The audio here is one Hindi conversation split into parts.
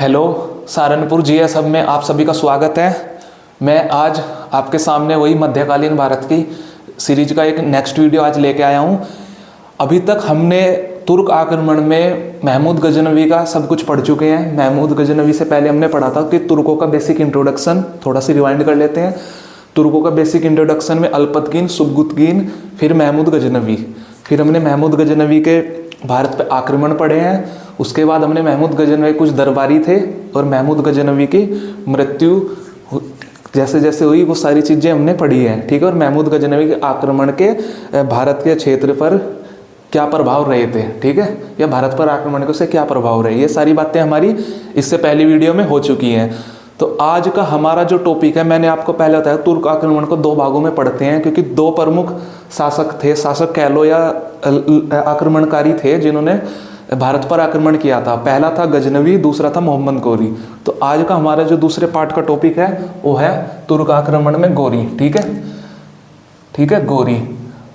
हेलो सहारनपुर जीएसएफ में आप सभी का स्वागत है। मैं आज आपके सामने वही मध्यकालीन भारत की सीरीज का एक नेक्स्ट वीडियो आज लेके आया हूँ। अभी तक हमने तुर्क आक्रमण में महमूद गजनवी का सब कुछ पढ़ चुके हैं। महमूद गजनवी से पहले हमने पढ़ा था कि तुर्कों का बेसिक इंट्रोडक्शन, थोड़ा सी रिवाइंड कर लेते हैं। तुर्कों का बेसिक इंट्रोडक्शन में अल्पतकीन, सुबगुतकीन, फिर महमूद गजनवी। फिर हमने महमूद गजनवी के भारत पे आक्रमण पढ़े हैं। उसके बाद हमने महमूद गजनवी, कुछ दरबारी थे और महमूद गजनवी की मृत्यु जैसे जैसे हुई वो सारी चीज़ें हमने पढ़ी हैं, ठीक है। और महमूद गजनवी के आक्रमण के भारत के क्षेत्र पर क्या प्रभाव रहे थे, ठीक है, या भारत पर आक्रमण के से क्या प्रभाव रहे, ये सारी बातें हमारी इससे पहली वीडियो में हो चुकी हैं। तो आज का हमारा जो टॉपिक है, मैंने आपको पहले बताया तुर्क आक्रमण को दो भागों में पढ़ते हैं, क्योंकि दो प्रमुख शासक थे, शासक कह लो या आक्रमणकारी थे जिन्होंने भारत पर आक्रमण किया था। पहला था गजनवी, दूसरा था मोहम्मद गोरी। तो आज का हमारा जो दूसरे पार्ट का टॉपिक है वो है तुर्क आक्रमण में गोरी, ठीक है, ठीक है, गोरी।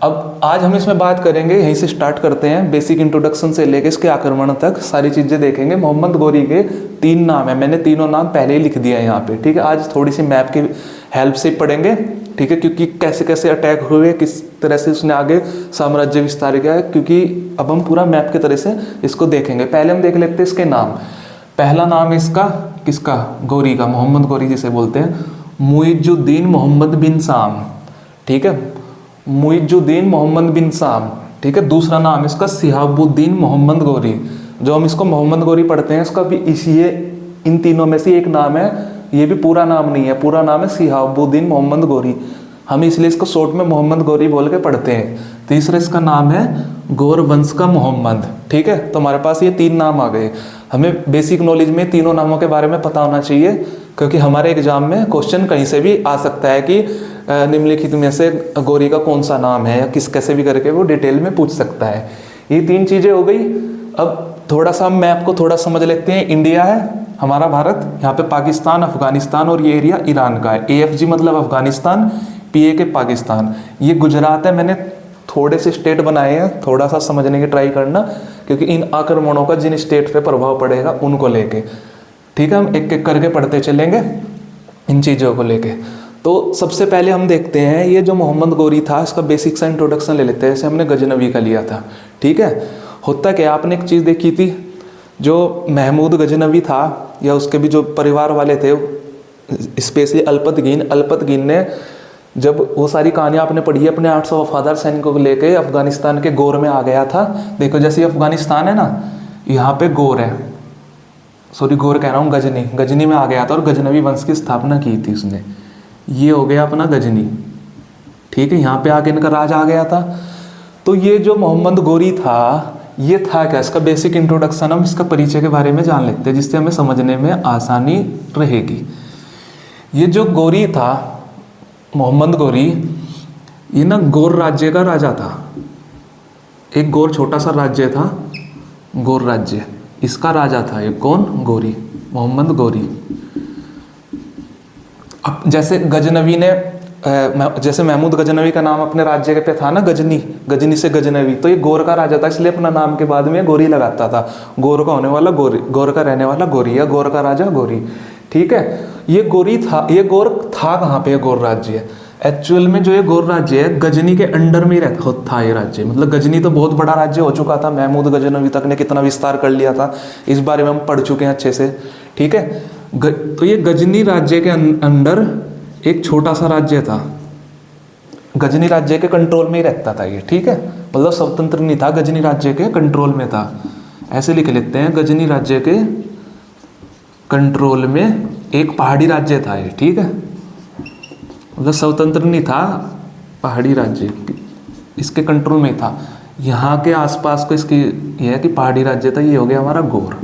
अब आज हम इसमें बात करेंगे, यहीं से स्टार्ट करते हैं, बेसिक इंट्रोडक्शन से लेकर इसके आक्रमण तक सारी चीजें देखेंगे। मोहम्मद गोरी के 3 नाम है, मैंने तीनों नाम पहले ही लिख दिया है यहाँ पे, ठीक है। आज थोड़ी सी मैप की हेल्प से पढ़ेंगे, ठीक है, क्योंकि कैसे कैसे अटैक हुए, किस तरह से उसने आगे साम्राज्य विस्तार किया है, क्योंकि अब हम पूरा मैप की तरह से इसको देखेंगे। पहले हम देख लेते हैं इसके नाम। पहला नाम है इसका, किसका, गोरी का, मोहम्मद गोरी जिसे बोलते हैं, मुइजुद्दीन मोहम्मद बिन साम, ठीक है, मुइजुद्दीन मोहम्मद बिन साम, ठीक है। दूसरा नाम इसका शिहाबुद्दीन मोहम्मद गोरी। जो हम इसको मोहम्मद गोरी पढ़ते हैं, इसका भी इसी इन तीनों में से एक नाम है, ये भी पूरा नाम नहीं है, पूरा नाम है शिहाबुद्दीन मोहम्मद गोरी। हम इसलिए इसको शॉर्ट में मोहम्मद गोरी बोल के पढ़ते हैं। तीसरा इसका नाम है गौर वंश का मोहम्मद, ठीक है। तो हमारे पास ये 3 नाम आ गए। हमें बेसिक नॉलेज में तीनों नामों के बारे में पता होना चाहिए, क्योंकि हमारे एग्जाम में क्वेश्चन कहीं से भी आ सकता है कि निम्नलिखित में से गोरी का कौन सा नाम है, या किस कैसे भी करके वो डिटेल में पूछ सकता है। ये 3 चीजें हो गई। अब थोड़ा सा हम मैप को थोड़ा समझ लेते हैं। इंडिया है हमारा भारत, यहाँ पे पाकिस्तान, अफगानिस्तान और ये एरिया ईरान का है। AFG मतलब अफगानिस्तान, PAK पाकिस्तान। ये गुजरात है। मैंने थोड़े से स्टेट बनाए हैं, थोड़ा सा समझने की ट्राई करना, क्योंकि इन आक्रमणों का जिन स्टेट पे प्रभाव पड़ेगा उनको लेके, ठीक है। हम एक एक करके पढ़ते चलेंगे इन चीज़ों को लेके। तो सबसे पहले हम देखते हैं ये जो मोहम्मद गोरी था, इसका बेसिक सा इंट्रोडक्शन ले लेते हैं, जैसे हमने गजनवी का लिया था, ठीक है। होता क्या, आपने एक चीज़ देखी थी, जो महमूद गजनवी था या उसके भी जो परिवार वाले थे, स्पेशली अल्पतकीन ने, जब वो सारी कहानियाँ आपने पढ़ी है, अपने 800 वफादार सैनिकों को लेके अफगानिस्तान के गोर में आ गया था। देखो जैसे अफगानिस्तान है ना, यहाँ पे गोर है, सॉरी गोर कह रहा हूँ, गजनी में आ गया था और गजनवी वंश की स्थापना की थी उसने। ये हो गया अपना गजनी, ठीक है। यहाँ पे आके इनका राज आ गया था। तो ये जो मोहम्मद गोरी था, ये था क्या, इसका बेसिक इंट्रोडक्शन, हम इसका परिचय के बारे में जान लेते हैं, जिससे हमें समझने में आसानी रहेगी। ये जो गोरी था, मोहम्मद गोरी, ये ना गौर राज्य का राजा था। एक गौर छोटा सा राज्य था, गौर राज्य, इसका राजा था ये कौन, गोरी, मोहम्मद गोरी। अब जैसे गजनवी ने, जैसे महमूद गजनवी का नाम अपने राज्य के पे था ना, गजनी से गजनवी, तो ये गौर का राजा था, इसलिए अपना नाम के बाद में गोरी लगाता था। गौर का होने वाला गोरी, गौर का रहने वाला गोरी, या गौर का राजा गोरी, ठीक है। ये गोरी था, ये गौर था कहाँ पे, गौर राज्य एक्चुअल में जो ये गौर राज्य है, गजनी के अंडर में ही था ये राज्य। मतलब गजनी तो बहुत बड़ा राज्य हो चुका था, महमूद गजनवी तक ने कितना विस्तार कर लिया था, इस बारे में हम पढ़ चुके हैं अच्छे से, ठीक है। तो ये गजनी राज्य के अंडर एक छोटा सा राज्य था, गजनी राज्य के कंट्रोल में ही रहता था ये, ठीक है। मतलब स्वतंत्र नहीं था, गजनी राज्य के कंट्रोल में था, ऐसे लिख लेते हैं, गजनी राज्य के कंट्रोल में एक पहाड़ी राज्य था ये, ठीक है। मतलब स्वतंत्र नहीं था, पहाड़ी राज्य इसके कंट्रोल में था। यहाँ के आसपास को इसकी यह है कि पहाड़ी राज्य था। ये हो गया हमारा गौर,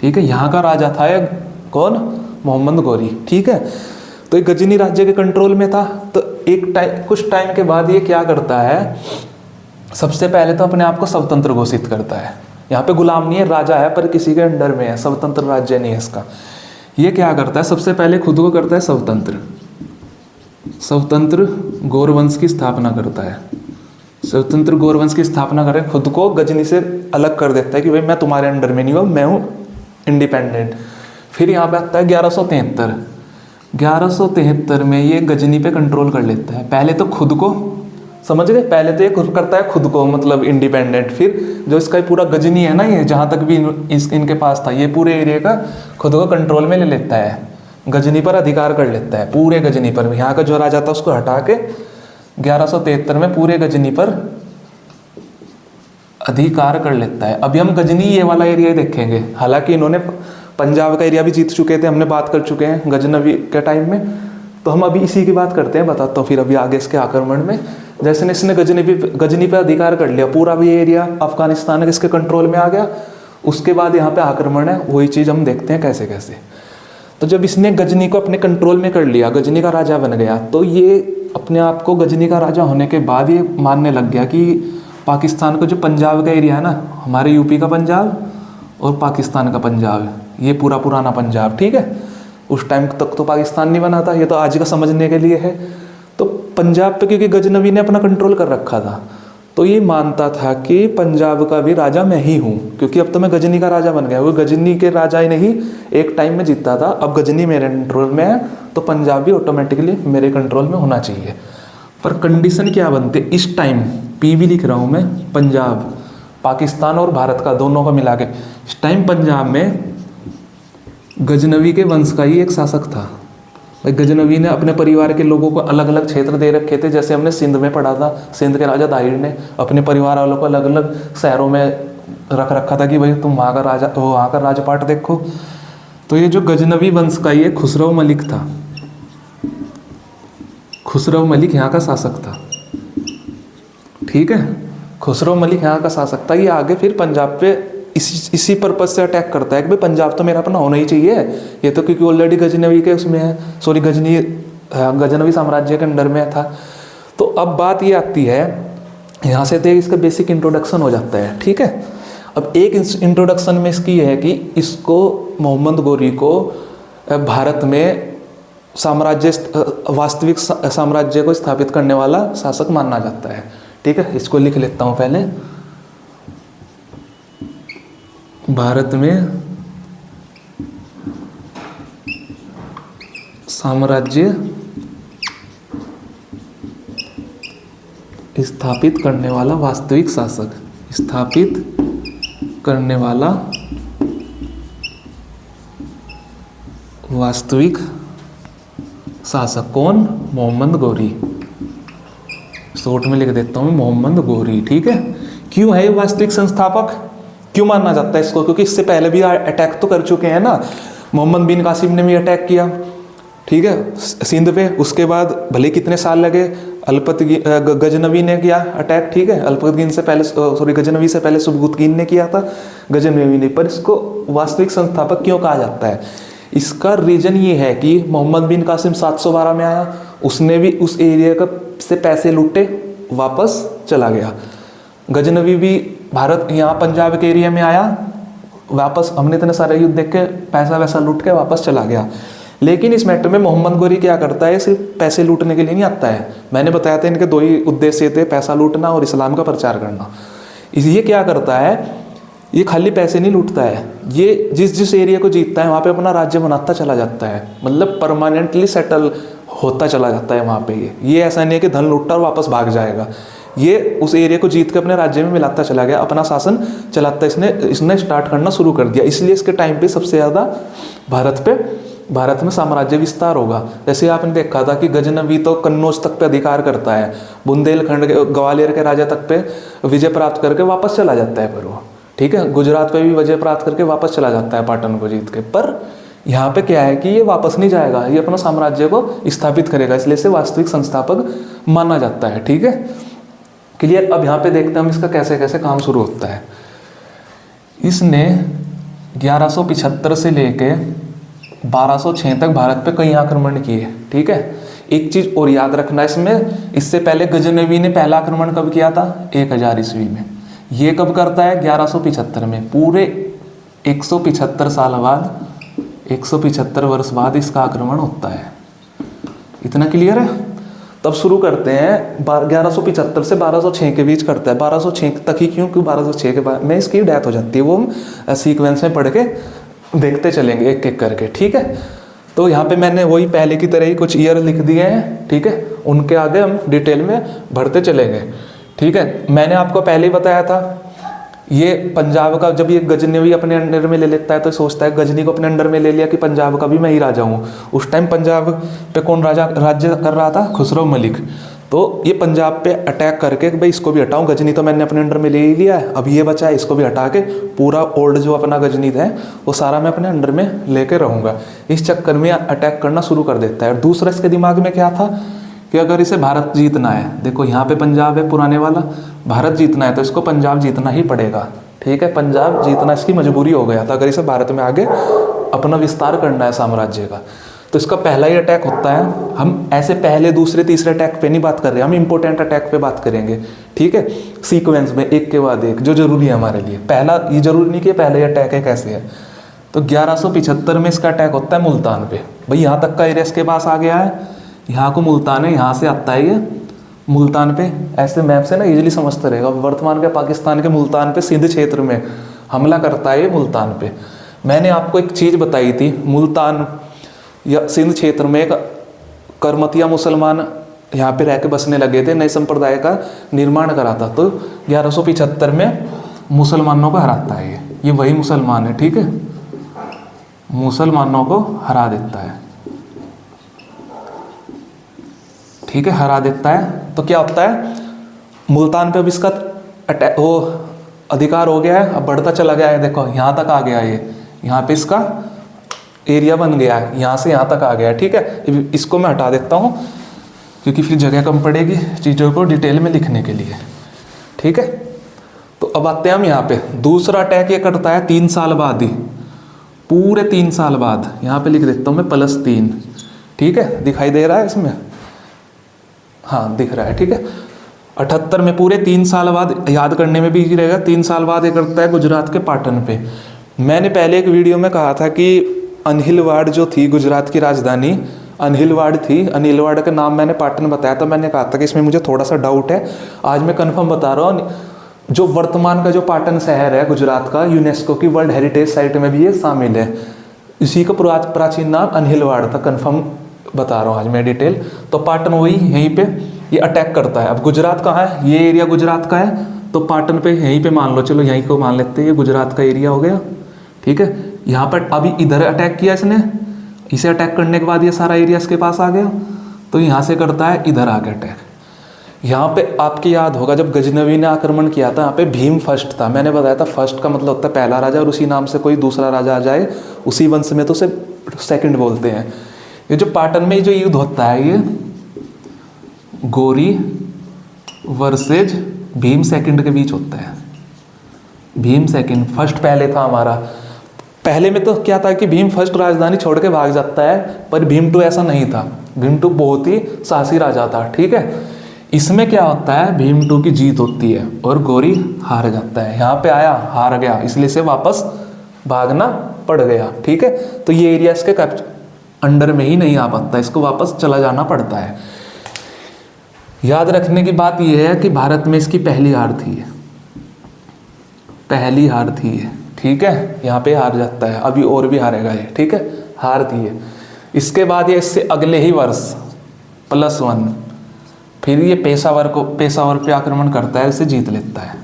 ठीक है। यहाँ का राजा था ये कौन, मोहम्मद गोरी, ठीक है। तो ये गजनी राज्य के कंट्रोल में था। तो कुछ टाइम के बाद ये क्या करता है, सबसे पहले तो अपने आप को स्वतंत्र घोषित करता है। यहाँ पे गुलाम नहीं है, राजा है पर किसी के अंडर में है, स्वतंत्र राज्य नहीं है इसका। ये क्या करता है, सबसे पहले खुद को करता है स्वतंत्र गौरवंश की स्थापना करता है। स्वतंत्र गौरवंश की स्थापना करे, खुद को गजनी से अलग कर देता है कि भाई मैं तुम्हारे अंडर में नहीं हूँ, मैं हूँ इंडिपेंडेंट। फिर यहाँ पे आता है 1173। 1173 में ये गजनी पे कंट्रोल कर लेता है। पहले तो खुद को, समझ गए, पहले तो ये खुद करता है खुद को, मतलब इंडिपेंडेंट। फिर जो इसका पूरा गजनी है ना, ये जहाँ तक भी इनके पास था, ये पूरे एरिया का खुद को कंट्रोल में ले लेता है, गजनी पर अधिकार कर लेता है, पूरे गजनी पर। यहाँ का जो राजा था उसको हटा के 1173 में पूरे गजनी पर अधिकार कर लेता है। अभी हम गजनी ये वाला एरिया देखेंगे। हालांकि इन्होंने पंजाब का एरिया भी जीत चुके थे, हमने बात कर चुके हैं गजनवी के टाइम में, तो हम अभी इसी की बात करते हैं। बताता हूँ फिर अभी आगे इसके आक्रमण में। जैसे इसने गजनी पे अधिकार कर लिया, पूरा भी एरिया अफगानिस्तान इसके कंट्रोल में आ गया। उसके बाद यहाँ पे आक्रमण है, वही चीज़ हम देखते हैं कैसे कैसे। तो जब इसने गजनी को अपने कंट्रोल में कर लिया, गजनी का राजा बन गया, तो ये अपने आप को गजनी का राजा होने के बाद ये मानने लग गया कि पाकिस्तान का जो पंजाब का एरिया है ना, हमारे यूपी का पंजाब और पाकिस्तान का पंजाब, ये पूरा पुराना पंजाब, ठीक है, उस टाइम तक तो पाकिस्तान नहीं बना था, ये तो आज का समझने के लिए है। तो पंजाब पे क्योंकि गजनवी ने अपना कंट्रोल कर रखा था, तो ये मानता था कि पंजाब का भी राजा मैं ही हूँ, क्योंकि अब तो मैं गजनी का राजा बन गया। वो गजनी के राजा ही नहीं एक टाइम में जीतता था, अब गजनी मेरे कंट्रोल में है तो पंजाब भी ऑटोमेटिकली मेरे कंट्रोल में होना चाहिए। पर कंडीशन क्या बनते, इस टाइम पी भी लिख रहा हूँ मैं, पंजाब, पाकिस्तान और भारत का दोनों को मिला के, इस टाइम पंजाब में गजनवी के वंश का ही एक शासक था। भाई गजनवी ने अपने परिवार के लोगों को अलग अलग क्षेत्र दे रखे थे। जैसे हमने सिंध में पढ़ा था, सिंध के राजा दाहिर ने अपने परिवार वालों को अलग अलग शहरों में रख रखा था कि भाई तुम वहाँ का राजा, वहाँ का राजपाट देखो। तो ये जो गजनवी वंश का ये खुसरो मलिक था, खुसरो मलिक यहाँ का शासक था, ठीक है, खुसरो मलिक यहाँ का शासक था। ये आगे फिर पंजाब पे इसी पर्पज से अटैक करता है कि भाई पंजाब तो मेरा अपना होना ही चाहिए, ये तो क्योंकि ऑलरेडी गजनवी के उसमें है, सॉरी गजनवी साम्राज्य के अंडर में था। तो अब बात ये आती है, यहाँ से तो इसका बेसिक इंट्रोडक्शन हो जाता है, ठीक है। अब एक इंट्रोडक्शन में इसकी ये है कि इसको मोहम्मद गोरी को भारत में साम्राज्य, वास्तविक साम्राज्य को स्थापित करने वाला शासक माना जाता है, ठीक है। इसको लिख लेता हूँ पहले, भारत में साम्राज्य स्थापित करने वाला वास्तविक शासक, स्थापित करने वाला वास्तविक शासक कौन, मोहम्मद गोरी। शॉर्ट में लिख देता हूँ मोहम्मद गोरी, ठीक है। क्यों है ये वास्तविक संस्थापक, क्यों माना जाता है इसको, क्योंकि इससे पहले भी अटैक तो कर चुके हैं ना, मोहम्मद बिन कासिम ने भी अटैक किया, ठीक है, सिंध पे। उसके बाद भले कितने साल लगे, गजनवी ने किया अटैक, ठीक है, अल्पतगीन से पहले, सॉरी गजनवी से पहले सुबुतगीन ने किया था, गजनवी ने। पर इसको वास्तविक संस्थापक क्यों कहा जाता है, इसका रीजन ये है कि मोहम्मद बिन कासिम 712 में आया, उसने भी उस एरिया का से पैसे लूटे, वापस चला गया। गजनवी भी भारत, यहाँ पंजाब के एरिया में आया, वापस, हमने इतने सारे युद्ध देख के पैसा वैसा लूट के वापस चला गया। लेकिन इस मैटर में मोहम्मद गोरी क्या करता है, सिर्फ पैसे लूटने के लिए नहीं आता है। मैंने बताया था इनके दो ही उद्देश्य थे, पैसा लूटना और इस्लाम का प्रचार करना। ये क्या करता है, ये खाली पैसे नहीं लूटता है, ये जिस एरिया को जीतता है वहाँ पे अपना राज्य बनाता चला जाता है, मतलब परमानेंटली सेटल होता चला जाता है वहाँ पे। ये ऐसा नहीं है कि धन लूटता और वापस भाग जाएगा, ये उस एरिया को जीत के अपने राज्य में मिलाता चला गया, अपना शासन चलाता इसने स्टार्ट करना शुरू कर दिया। इसलिए इसके टाइम पे सबसे ज़्यादा भारत में साम्राज्य विस्तार होगा। जैसे आपने देखा था कि गजनवी तो कन्नौज तक पे अधिकार करता है, बुंदेलखंड के, ग्वालियर के राजा तक पे विजय प्राप्त करके वापस चला जाता है, पर वो, ठीक है, गुजरात पे भी विजय प्राप्त करके वापस चला जाता है पाटन को जीत के। पर यहाँ पे क्या है कि ये वापस नहीं जाएगा, ये अपना साम्राज्य को स्थापित करेगा, इसलिए इसे वास्तविक संस्थापक माना जाता है, ठीक है, क्लियर। अब यहाँ पे देखते हैं हम इसका कैसे कैसे काम शुरू होता है। इसने 1175 से लेके 1206 तक भारत पे कई आक्रमण किए, ठीक है। एक चीज और याद रखना इसमें, इससे पहले गजनवी ने पहला आक्रमण कब किया था, 1000 ईस्वी में। ये कब करता है, 1175 में। पूरे 175 साल बाद, 175 वर्ष बाद इसका आक्रमण होता है। इतना क्लियर है। तब शुरू करते हैं 1175 से 1206 के बीच करता है। 1206 तक ही क्यों, क्योंकि 1206 के बाद में इसकी डेथ हो जाती है, वो हम सीक्वेंस में पढ़ के देखते चलेंगे एक एक करके, ठीक है। तो यहाँ पे मैंने वही पहले की तरह ही कुछ ईयर लिख दिए हैं, ठीक है, उनके आगे हम डिटेल में भरते चलेंगे, ठीक है। मैंने आपको पहले ही बताया था, ये पंजाब का जब ये गजनवी अपने अंडर में ले लेता है तो सोचता है गजनी को अपने अंडर में ले लिया कि पंजाब का भी मैं ही राजा हूँ। उस टाइम पंजाब पे कौन राज्य कर रहा था? खुसरो मलिक। तो ये पंजाब पे अटैक करके भाई इसको भी हटाऊं, गजनी तो मैंने अपने अंडर में ले ही लिया है, अब ये बचा है इसको भी हटा के पूरा ओल्ड जो अपना गजनी है वो सारा मैं अपने अंडर में लेके रहूँगा। इस चक्कर में अटैक करना शुरू कर देता है। और दूसरा इसके दिमाग में क्या था कि अगर इसे भारत जीतना है, देखो यहाँ पे पंजाब है पुराने वाला, भारत जीतना है तो इसको पंजाब जीतना ही पड़ेगा, ठीक है। पंजाब जीतना इसकी मजबूरी हो गया था अगर इसे भारत में आगे अपना विस्तार करना है साम्राज्य का। तो इसका पहला ही अटैक होता है। हम ऐसे पहले दूसरे तीसरे अटैक पे नहीं बात कर रहे, हम इंपॉर्टेंट अटैक पे बात करेंगे, ठीक है, सीक्वेंस में एक के बाद एक, जो जरूरी है हमारे लिए। पहला ये जरूरी नहीं कि पहले अटैक है कैसे है। तो 1175 में इसका अटैक होता है मुल्तान पे। भाई यहाँ तक का एरिया इसके पास आ गया है, यहाँ को मुल्तान है, यहाँ से आता है ये मुल्तान पे। ऐसे मैप से ना इजीली समझते रहेगा, वर्तमान के पाकिस्तान के मुल्तान पे सिंध क्षेत्र में हमला करता है ये मुल्तान पे। मैंने आपको एक चीज़ बताई थी, मुल्तान या सिंध क्षेत्र में एक करमतिया मुसलमान यहाँ पे रह के बसने लगे थे, नए संप्रदाय का निर्माण करा था। तो 1175 में मुसलमानों को हराता है ये वही मुसलमान है, ठीक है, मुसलमानों को हरा देता है, ठीक है, हरा देता है। तो क्या होता है, मुल्तान पे अब इसका अटैक वो अधिकार हो गया है, अब बढ़ता चला गया है। देखो यहाँ तक आ गया ये, यहाँ पे इसका एरिया बन गया है, यहाँ से यहाँ तक आ गया है, ठीक है। इसको मैं हटा देता हूँ क्योंकि फिर जगह कम पड़ेगी चीज़ों को डिटेल में लिखने के लिए, ठीक है। तो अब आते हैं हम यहाँ पे, दूसरा अटैक ये करता है 3 साल बाद ही, पूरे 3 साल बाद। यहाँ पे लिख देता हूँ मैं +3, ठीक है, दिखाई दे रहा है इसमें, हाँ दिख रहा है, ठीक है। 78 में पूरे 3 साल बाद, याद करने में भी इजी रहेगा, 3 साल बाद ये करता है गुजरात के पाटन पे। मैंने पहले एक वीडियो में कहा था कि अनहिलवाड़ जो थी गुजरात की राजधानी अनहिलवाड़ थी, अनहिलवाड़ का नाम मैंने पाटन बताया था। मैंने कहा था कि इसमें मुझे थोड़ा सा डाउट है, आज मैं कंफर्म बता रहा हूँ। जो वर्तमान का जो पाटन शहर है गुजरात का, यूनेस्को की वर्ल्ड हेरिटेज साइट में भी ये शामिल है। इसी का प्राचीन नाम अनहिलवाड़ था, कंफर्म बता रहा हूँ आज मैं डिटेल। तो पाटन वही यहीं पे ये अटैक करता है। अब गुजरात कहाँ है, ये एरिया गुजरात का है, तो पाटन पे यहीं पे मान लो, चलो यहीं को मान लेते हैं, ये गुजरात का एरिया हो गया, ठीक है। यहाँ पर अभी इधर अटैक किया इसने, इसे अटैक करने के बाद ये सारा एरिया इसके पास आ गया, तो यहाँ से करता है इधर आके अटैक। यहाँ पे आपकी याद होगा जब गजनवी ने आक्रमण किया था, यहाँ पे भीम फर्स्ट था। मैंने बताया था फर्स्ट का मतलब होता है पहला राजा, और उसी नाम से कोई दूसरा राजा आ जाए उसी वंश में तो उसे सेकंड बोलते हैं। ये जो पाटन में जो युद्ध होता है, ये गोरी वर्सेज भीम सेकंड के बीच होता है। भीम सेकंड, फर्स्ट पहले था हमारा। पहले में तो क्या था कि भीम फर्स्ट राजधानी छोड़ के भाग जाता है, पर भीम 2 ऐसा नहीं था। भीम 2 बहुत ही साहसी राजा था, ठीक है। इसमें क्या होता है, भीम 2 की जीत होती है और गोरी हार जाता है। यहाँ पे आया, हार गया, इसलिए से वापस भागना पड़ गया, ठीक है। तो ये एरिया इसके अंडर में ही नहीं आ पाता, इसको वापस चला जाना पड़ता है। याद रखने की बात यह है कि भारत में इसकी पहली हार थी, पहली हार थी, ठीक है। यहाँ पे हार जाता है, अभी और भी हारेगा ये, ठीक है, हार थी ये। इसके बाद ये इससे अगले ही वर्ष +1 फिर ये पेशावर पे आक्रमण करता है, इसे जीत लेता है।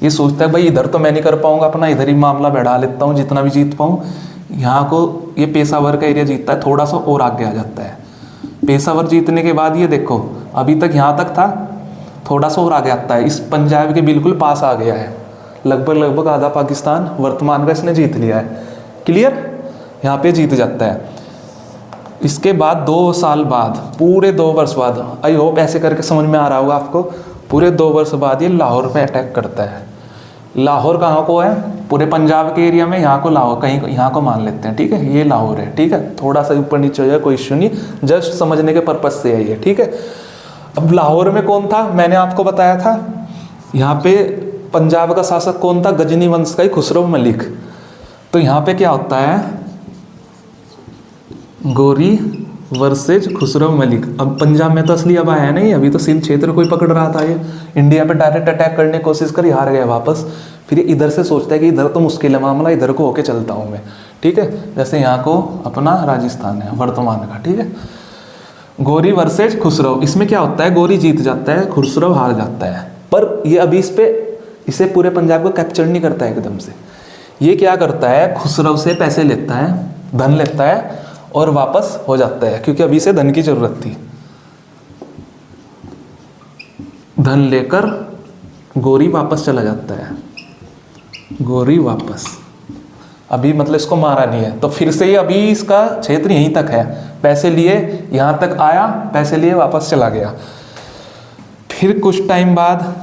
ये सोचता है भाई इधर तो मैं नहीं कर पाऊंगा, अपना इधर ही मामला बढ़ा लेता हूँ जितना भी जीत पाऊँ। यहाँ को ये पेशावर का एरिया जीतता है, थोड़ा सा और आगे आ जाता है। पेशावर जीतने के बाद ये देखो अभी तक यहाँ तक था, थोड़ा सा और आगे आता है, इस पंजाब के बिल्कुल पास आ गया है, लगभग आधा पाकिस्तान वर्तमान का इसने जीत लिया है। क्लियर, यहाँ पे जीत जाता है। इसके बाद 2 साल बाद, पूरे 2 वर्ष बाद, आई होप ऐसे करके समझ में आ रहा होगा आपको, पूरे 2 वर्ष बाद ये लाहौर पे अटैक करता है। लाहौर कहाँ को है, पूरे पंजाब के एरिया में, यहाँ को लाहौर, कहीं यहाँ को मान लेते हैं, ठीक है, ये लाहौर है, ठीक है। थोड़ा सा ऊपर नीचे हो जाए कोई इश्यू नहीं, जस्ट समझने के पर्पज से है ये, ठीक है। अब लाहौर में कौन था, मैंने आपको बताया था, यहाँ पे पंजाब का शासक कौन था, गजनी वंश का ही खुसरो मलिक। तो यहाँ पे क्या होता है, गोरी वर्सेज खुसरो मलिक। अब पंजाब में तो असली अब आया नहीं, अभी तो सिंध क्षेत्र कोई पकड़ रहा था, ये इंडिया पे डायरेक्ट अटैक करने की कोशिश करी, हार गया वापस। फिर इधर से सोचता है कि इधर तो मुश्किल है मामला, इधर को होके चलता हूँ मैं, ठीक है। जैसे यहाँ को अपना राजस्थान है वर्तमान का, ठीक है। गौरी वर्सेज खुसरो, इसमें क्या होता है, गौरी जीत जाता है, खुसरो हार जाता है। पर ये अभी इसे पूरे पंजाब को कैप्चर नहीं करता है एकदम से। ये क्या करता है, खुसरो से पैसे लेता है, धन लेता है और वापस हो जाता है, क्योंकि अभी से धन की जरूरत थी। धन लेकर गौरी वापस चला जाता है, गौरी वापस। अभी मतलब इसको मारा नहीं है, तो फिर से ही अभी इसका क्षेत्र यहीं तक है, पैसे लिए यहाँ तक आया, पैसे लिए वापस चला गया। फिर कुछ टाइम बाद,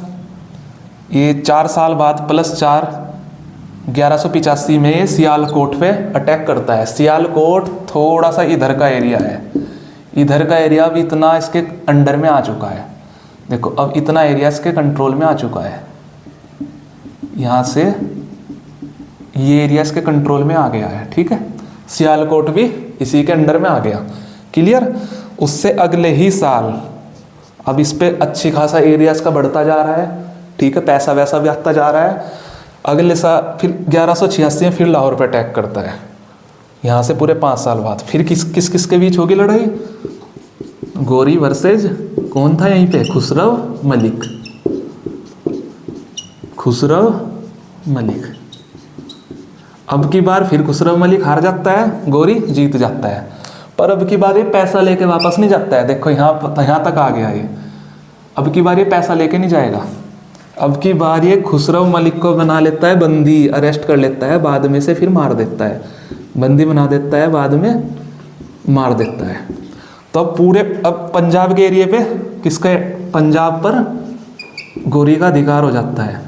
ये 4 साल बाद +4, 1185 में ये सियालकोट पे अटैक करता है। सियालकोट थोड़ा सा इधर का एरिया है, इधर का एरिया भी इतना इसके अंडर में आ चुका है। देखो अब इतना एरिया इसके कंट्रोल में आ चुका है, यहाँ से ये एरिया इसके कंट्रोल में आ गया है, ठीक है। सियालकोट भी इसी के अंडर में आ गया, क्लियर। उससे अगले ही साल अब इस पे अच्छी खासा एरिया इसका बढ़ता जा रहा है, ठीक है, पैसा वैसा भी आता जा रहा है। अगले साल फिर 1186 में फिर लाहौर पे अटैक करता है, यहाँ से पूरे 5 साल बाद। फिर किस के बीच होगी लड़ाई, गौरी वर्सेज कौन था यहीं पे, खुसरो मलिक, खुसरो मलिक। अब की बार फिर खुसरो मलिक हार जाता है, गौरी जीत जाता है। पर अब की बार ये पैसा लेके वापस नहीं जाता है, देखो यहाँ तक आ गया ये। अब की बार ये पैसा लेके नहीं जाएगा, अब की बार ये खुसरो मलिक को बना लेता है बंदी, अरेस्ट कर लेता है, बाद में से फिर मार देता है, बंदी बना देता है, बाद में मार देता है। तो अब पंजाब के एरिया पे किसका, पंजाब पर गौरी का अधिकार हो जाता है।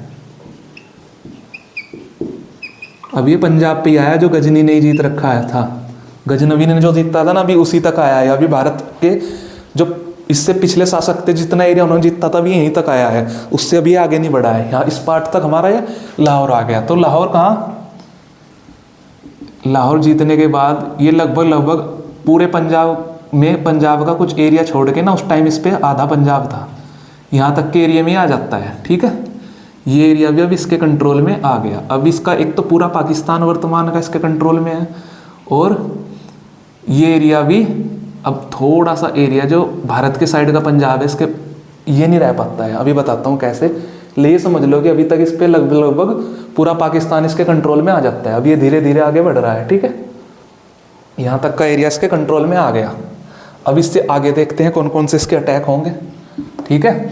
अब ये पंजाब पे आया जो गजनी ने जीत रखा है था, गजनवी ने जो जीता था ना, अभी उसी तक आया है। अभी भारत के जो इससे पिछले शासक थे, जितना एरिया उन्होंने जीता था, अभी यहीं तक आया है, उससे अभी आगे नहीं बढ़ा है। यहाँ इस पार्ट तक हमारा ये लाहौर आ गया। तो लाहौर कहाँ, लाहौर जीतने के बाद ये लगभग पूरे पंजाब में, पंजाब का कुछ एरिया छोड़ के ना, उस टाइम इस पे आधा पंजाब था, यहाँ तक के एरिया में आ जाता है, ठीक है। ये एरिया भी अब इसके कंट्रोल में आ गया। अब इसका एक तो पूरा पाकिस्तान वर्तमान का इसके कंट्रोल में है, और ये एरिया भी अब थोड़ा सा एरिया जो भारत के साइड का पंजाब है, इसके ये नहीं रह पाता है। अभी बताता हूँ कैसे, ले समझ लो कि अभी तक इस पे लगभग पूरा पाकिस्तान इसके कंट्रोल में आ जाता है। अब ये धीरे धीरे आगे बढ़ रहा है, ठीक है। यहाँ तक का एरिया इसके कंट्रोल में आ गया। अब इससे आगे देखते हैं कौन कौन से इसके अटैक होंगे, ठीक है,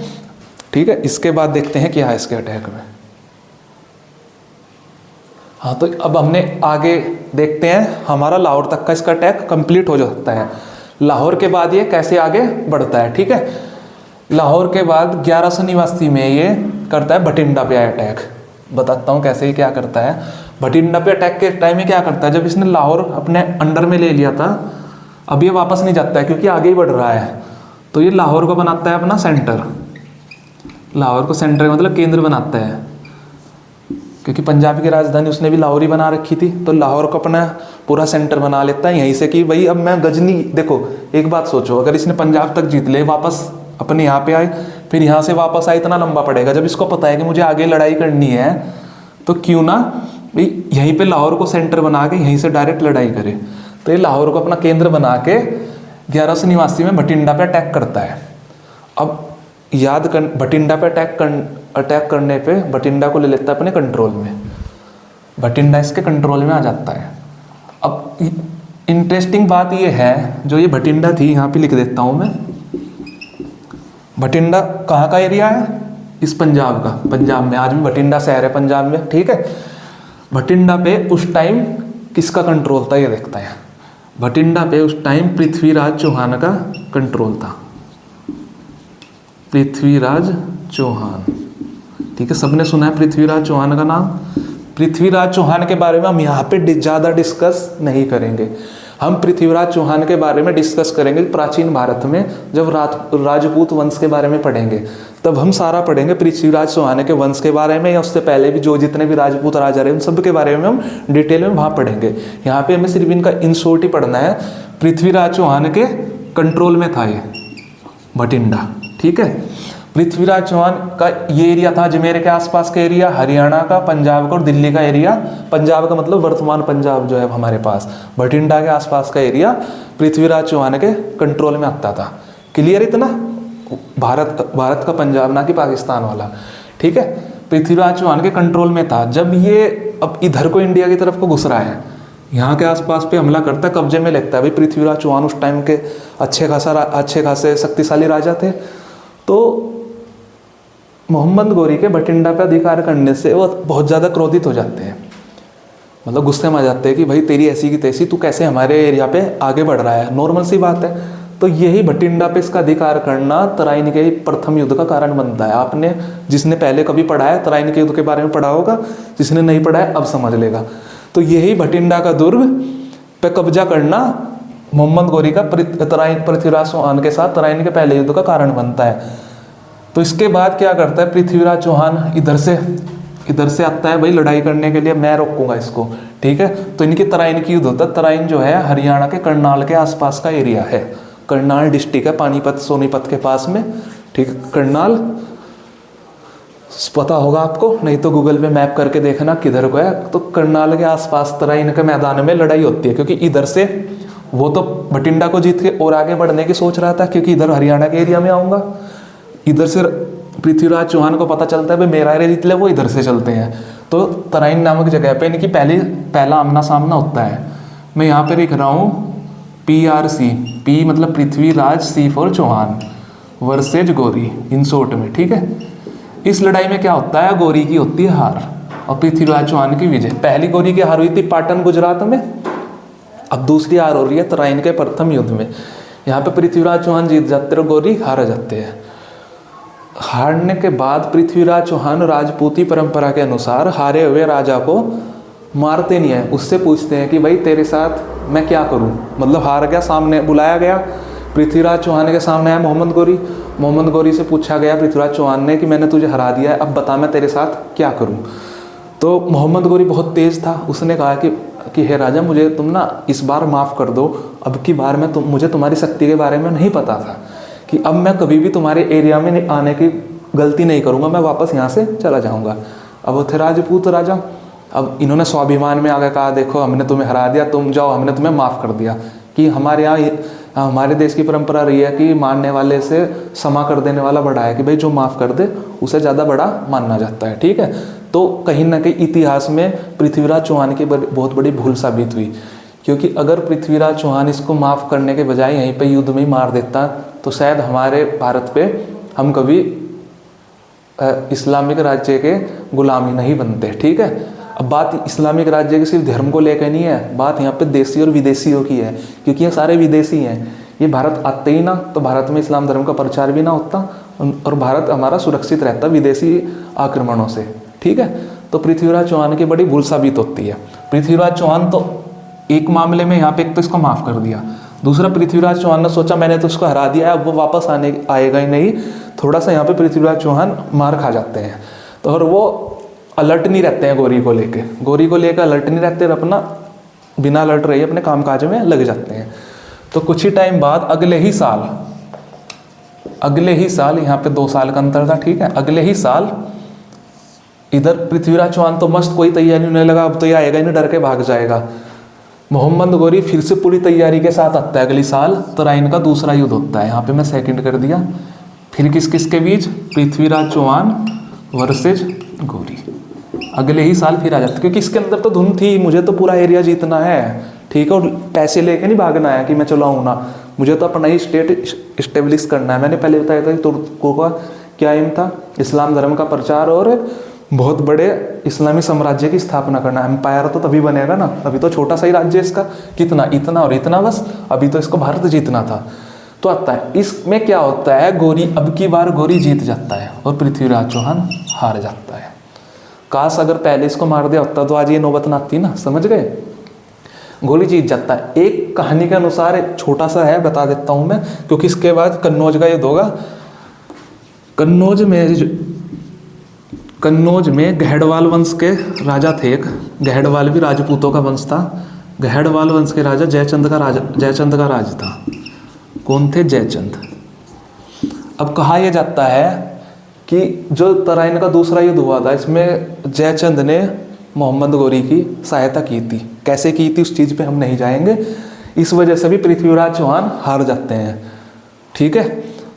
ठीक है। इसके बाद देखते हैं क्या है इसके अटैक में। हाँ, तो अब हमने आगे देखते हैं, हमारा लाहौर तक का इसका अटैक कंप्लीट हो जाता है। लाहौर के बाद ये कैसे आगे बढ़ता है, ठीक है। लाहौर के बाद 1189 में ये करता है भटिंडा पे अटैक। बताता हूँ कैसे ही क्या करता है। भटिंडा पे अटैक के टाइम में क्या करता है, जब इसने लाहौर अपने अंडर में ले लिया था, अब ये वापस नहीं जाता है क्योंकि आगे ही बढ़ रहा है। तो ये लाहौर को बनाता है अपना सेंटर, लाहौर को सेंटर मतलब केंद्र बनाता है, क्योंकि पंजाब की राजधानी उसने भी लाहौर ही बना रखी थी। तो लाहौर को अपना पूरा सेंटर बना लेता है यहीं से कि भाई अब मैं गजनी, देखो एक बात सोचो, अगर इसने पंजाब तक जीत ले, वापस अपने यहाँ पे आए, फिर यहाँ से वापस आए, इतना लंबा पड़ेगा। जब इसको पता है कि मुझे आगे लड़ाई करनी है, तो क्यों ना भाई यहीं पे लाहौर को सेंटर बना के यहीं से डायरेक्ट लड़ाई करे। तो ये लाहौर को अपना केंद्र बना के 1189 में भटिंडा पे अटैक करता है। अब याद कर, भटिंडा पे अटैक करने पे भटिंडा को ले लेता है अपने कंट्रोल में, भटिंडा इसके कंट्रोल में आ जाता है। अब इंटरेस्टिंग बात ये है, जो ये भटिंडा थी, यहाँ पे लिख देता हूँ मैं, भटिंडा कहाँ का एरिया है, इस पंजाब का, पंजाब में आज भी भटिंडा शहर है पंजाब में, ठीक है। भटिंडा पे उस टाइम किसका कंट्रोल था ये देखता है। भटिंडा पे उस टाइम पृथ्वीराज चौहान का कंट्रोल था, पृथ्वीराज चौहान, ठीक है। सबने सुना है पृथ्वीराज चौहान का नाम। पृथ्वीराज चौहान के बारे में हम यहाँ पे ज़्यादा डिस्कस नहीं करेंगे, हम पृथ्वीराज चौहान के बारे में डिस्कस करेंगे प्राचीन भारत में, जब राजपूत वंश के बारे में पढ़ेंगे, तब हम सारा पढ़ेंगे पृथ्वीराज चौहान के वंश के बारे में, या उससे पहले भी जो जितने भी राजपूत राजा रहे उन सब के बारे में हम डिटेल में वहाँ पढ़ेंगे। यहाँ पे हमें सिर्फ इनका इन शॉर्ट ही पढ़ना है। पृथ्वीराज चौहान के कंट्रोल में था ये भटिंडा, ठीक है। पृथ्वीराज चौहान का ये एरिया था अजमेर के आसपास का एरिया, हरियाणा का, पंजाब का और दिल्ली का एरिया। पंजाब का मतलब वर्तमान पंजाब जो है हमारे पास, बठिंडा के आसपास का एरिया पृथ्वीराज चौहान के कंट्रोल में आता था। क्लियर इतना? भारत का पंजाब, ना कि पाकिस्तान वाला, ठीक है। पृथ्वीराज चौहान के कंट्रोल में था। जब ये अब इधर को इंडिया की तरफ को घुस रहा है, यहाँ के आसपास पे हमला करता है, कब्जे में लेता है। भाई पृथ्वीराज चौहान उस टाइम के अच्छे खासे शक्तिशाली राजा थे। तो मोहम्मद गोरी के बठिंडा पे अधिकार करने से वो बहुत ज़्यादा क्रोधित हो जाते हैं, मतलब गुस्से में आ जाते हैं कि भाई तेरी ऐसी की तैसी, तू कैसे हमारे एरिया पे आगे बढ़ रहा है, नॉर्मल सी बात है। तो यही बठिंडा पे इसका अधिकार करना तराइन के प्रथम युद्ध का कारण बनता है। आपने जिसने पहले कभी पढ़ा है तराइन के युद्ध के बारे में पढ़ा होगा, जिसने नहीं पढ़ा है अब समझ लेगा। तो यही बठिंडा का दुर्ग पे कब्जा करना मोहम्मद गोरी का पृथ्वीराज चौहान के साथ तराइन के पहले युद्ध का कारण बनता है। तो इसके बाद क्या करता है पृथ्वीराज चौहान, इधर से आता है भाई लड़ाई करने के लिए, मैं रोकूंगा इसको, ठीक है। तो इनकी तराइन की युद्ध होता है। तराइन जो है हरियाणा के करनाल के आसपास का एरिया है, करनाल डिस्ट्रिक्ट है, पानीपत सोनीपत के पास में, ठीक है। करनाल पता होगा आपको, नहीं तो गूगल पे मैप करके देखना किधर को है। तो करनाल के आसपास तराइन के मैदान में लड़ाई होती है, क्योंकि इधर से वो तो बठिंडा को जीत के और आगे बढ़ने की सोच रहा था, क्योंकि इधर हरियाणा के एरिया में आऊँगा। इधर से पृथ्वीराज चौहान को पता चलता है भाई मेरा एरिया जीत ले, वो इधर से चलते हैं। तो तराइन नामक जगह पे इनकी पहला आमना सामना होता है। मैं यहाँ पे लिख रहा हूँ PRC, P मतलब Prithviraj, C for Chauhan, versus Ghori in short में, ठीक है। इस लड़ाई में क्या होता है, गोरी की होती है हार और पृथ्वीराज चौहान की विजय। पहली गोरी की हार हुई थी पाटन गुजरात में, अब दूसरी हार हो रही है तराइन के प्रथम युद्ध में। यहाँ पे पृथ्वीराज चौहान जीत जाते और गोरी हार जाते हैं। हारने के बाद पृथ्वीराज चौहान राजपूती परंपरा के अनुसार हारे हुए राजा को मारते नहीं है, उससे पूछते हैं कि भाई तेरे साथ मैं क्या करूं। मतलब हार गया, सामने बुलाया गया, पृथ्वीराज चौहान के सामने आया मोहम्मद गोरी से पूछा गया पृथ्वीराज चौहान ने कि मैंने तुझे हरा दिया है, अब बता मैं तेरे साथ क्या करूं। तो मोहम्मद गोरी बहुत तेज था, उसने कहा कि हे राजा मुझे तुम ना इस बार माफ़ कर दो, अब की बार में मुझे तुम्हारी शक्ति के बारे में नहीं पता था, कि अब मैं कभी भी तुम्हारे एरिया में आने की गलती नहीं करूँगा, मैं वापस यहाँ से चला जाऊँगा। अब वो थे राजपूत राजा, अब इन्होंने स्वाभिमान में आकर कहा देखो हमने तुम्हें हरा दिया, तुम जाओ, हमने तुम्हें माफ़ कर दिया। कि हमारे यहाँ हमारे देश की परंपरा रही है कि मानने वाले से क्षमा कर देने वाला बड़ा है, कि भाई जो माफ़ कर दे उसे ज़्यादा बड़ा माना जाता है, ठीक है। तो कहीं ना कहीं इतिहास में पृथ्वीराज चौहान की बहुत बड़ी भूल साबित हुई, क्योंकि अगर पृथ्वीराज चौहान इसको माफ़ करने के बजाय यहीं पे युद्ध में ही मार देता तो शायद हमारे भारत पे हम कभी इस्लामिक राज्य के गुलामी नहीं बनते, ठीक है। अब बात इस्लामिक राज्य के सिर्फ धर्म को लेकर नहीं है, बात यहाँ पे देशी और विदेशियों की है, क्योंकि ये सारे विदेशी हैं। ये भारत आते ही ना तो भारत में इस्लाम धर्म का प्रचार भी ना होता और भारत हमारा सुरक्षित रहता विदेशी आक्रमणों से, ठीक है। तो पृथ्वीराज चौहान की बड़ी भूल साबित होती है। पृथ्वीराज चौहान तो एक मामले में यहाँ पे एक तो इसको माफ़ कर दिया, दूसरा पृथ्वीराज चौहान ने सोचा मैंने तो उसको हरा दिया है, अब वो वापस आएगा ही नहीं, थोड़ा सा यहाँ पे पृथ्वीराज चौहान मार खा जाते हैं। तो और वो अलर्ट नहीं रहते हैं गोरी को लेकर अलर्ट नहीं रहते, अपना बिना अलर्ट रहे अपने कामकाज में लग जाते हैं। तो कुछ ही टाइम बाद अगले ही साल यहाँ पे 2 साल का अंतर था, ठीक है। अगले ही साल इधर पृथ्वीराज चौहान तो मस्त, कोई तैयारी नहीं लगा, अब तो ये आएगा ही नहीं, डर के भाग जाएगा। मोहम्मद गोरी फिर से पूरी तैयारी के साथ आता है अगले साल, तराइन का दूसरा युद्ध होता है। यहाँ पे मैं सेकंड कर दिया। फिर किस के बीच, पृथ्वीराज चौहान वर्सेज गोरी। अगले ही साल फिर आ जाता, क्योंकि इसके अंदर तो धुन थी, मुझे तो पूरा एरिया जीतना है, ठीक है, और पैसे लेके नहीं भागना है कि मैं चलाऊँ ना, मुझे तो अपना ही स्टेट इस्टेब्लिश करना है। मैंने पहले बताया था कि तुर्कों का क्या एम था, इस्लाम धर्म का प्रचार और बहुत बड़े इस्लामी साम्राज्य की स्थापना करना। एम्पायर तो तभी बनेगा ना, अभी तो छोटा सा ही राज्य इसका, कितना, इतना और इतना, बस अभी तो इसको भारत जीतना था। तो आता है इसमें क्या होता है, गोरी अब की बार गोरी जीत जाता है और पृथ्वीराज चौहान हार जाता है। काश अगर पहले इसको मार दिया होता तो आज ये नौबत ना आती ना, समझ गए। गोली जीत जाता है। एक कहानी के अनुसार एक छोटा सा है, बता देता हूँ मैं, क्योंकि इसके बाद कन्नौज का युद्ध होगा। कन्नौज में गहड़वाल वंश के राजा थे एक, गहड़वाल भी राजपूतों का वंश था। गहड़वाल वंश के राजा जयचंद का राज था। कौन थे? जयचंद। अब कहा यह जाता है कि जो तराइन का दूसरा युद्ध हुआ था, इसमें जयचंद ने मोहम्मद गौरी की सहायता की थी। कैसे की थी उस चीज़ पे हम नहीं जाएंगे। इस वजह से भी पृथ्वीराज चौहान हार जाते हैं। ठीक है,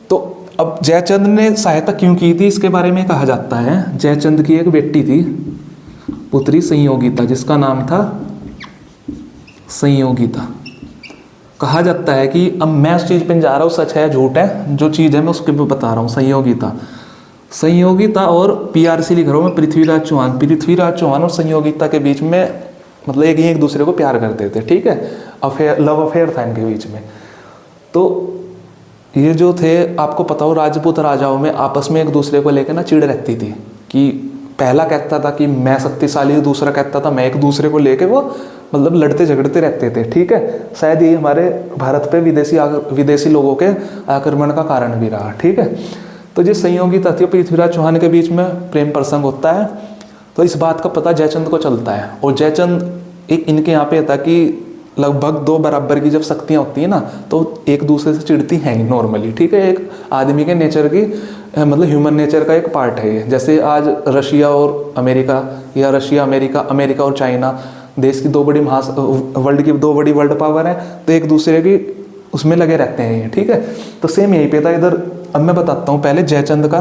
तो अब जयचंद ने सहायता क्यों की थी इसके बारे में कहा जाता है, जयचंद की एक बेटी थी, पुत्री संयोगिता, जिसका नाम था संयोगिता। कहा जाता है कि, अब मैं उस चीज़ पे जा रहा हूँ, सच है झूठ है, जो चीज़ है मैं उसके पे बता रहा हूँ। संयोगिता और पीआरसी लिख रहा हूँ मैं, पृथ्वीराज चौहान और संयोगिता के बीच में मतलब एक दूसरे को प्यार करते थे। ठीक है, अफेयर, लव अफेयर था इनके बीच में। तो ये जो थे, आपको पता हो, राजपूत राजाओं में आपस में एक दूसरे को लेकर ना चिढ़ रहती थी कि पहला कहता था कि मैं शक्तिशाली, दूसरा कहता था मैं, एक दूसरे को लेके वो मतलब लड़ते झगड़ते रहते थे। ठीक है, शायद ये हमारे भारत पे विदेशी लोगों के आक्रमण का कारण भी रहा। ठीक है, तो जिस संयोगिता थी पृथ्वीराज चौहान के बीच में प्रेम प्रसंग होता है, तो इस बात का पता जयचंद को चलता है। और जयचंद एक इनके यहाँ पे था कि लगभग 2 बराबर की जब शक्तियाँ होती हैं ना, तो एक दूसरे से चिढ़ती हैं ही नॉर्मली। ठीक है, एक आदमी के नेचर की मतलब ह्यूमन नेचर का एक पार्ट है ये। जैसे आज रशिया और अमेरिका, या रशिया अमेरिका और चाइना देश की वर्ल्ड की 2 बड़ी वर्ल्ड पावर है, तो एक दूसरे की उसमें लगे रहते हैं ये। ठीक है, तो सेम यही पे था इधर। अब मैं बताता हूँ पहले जयचंद का,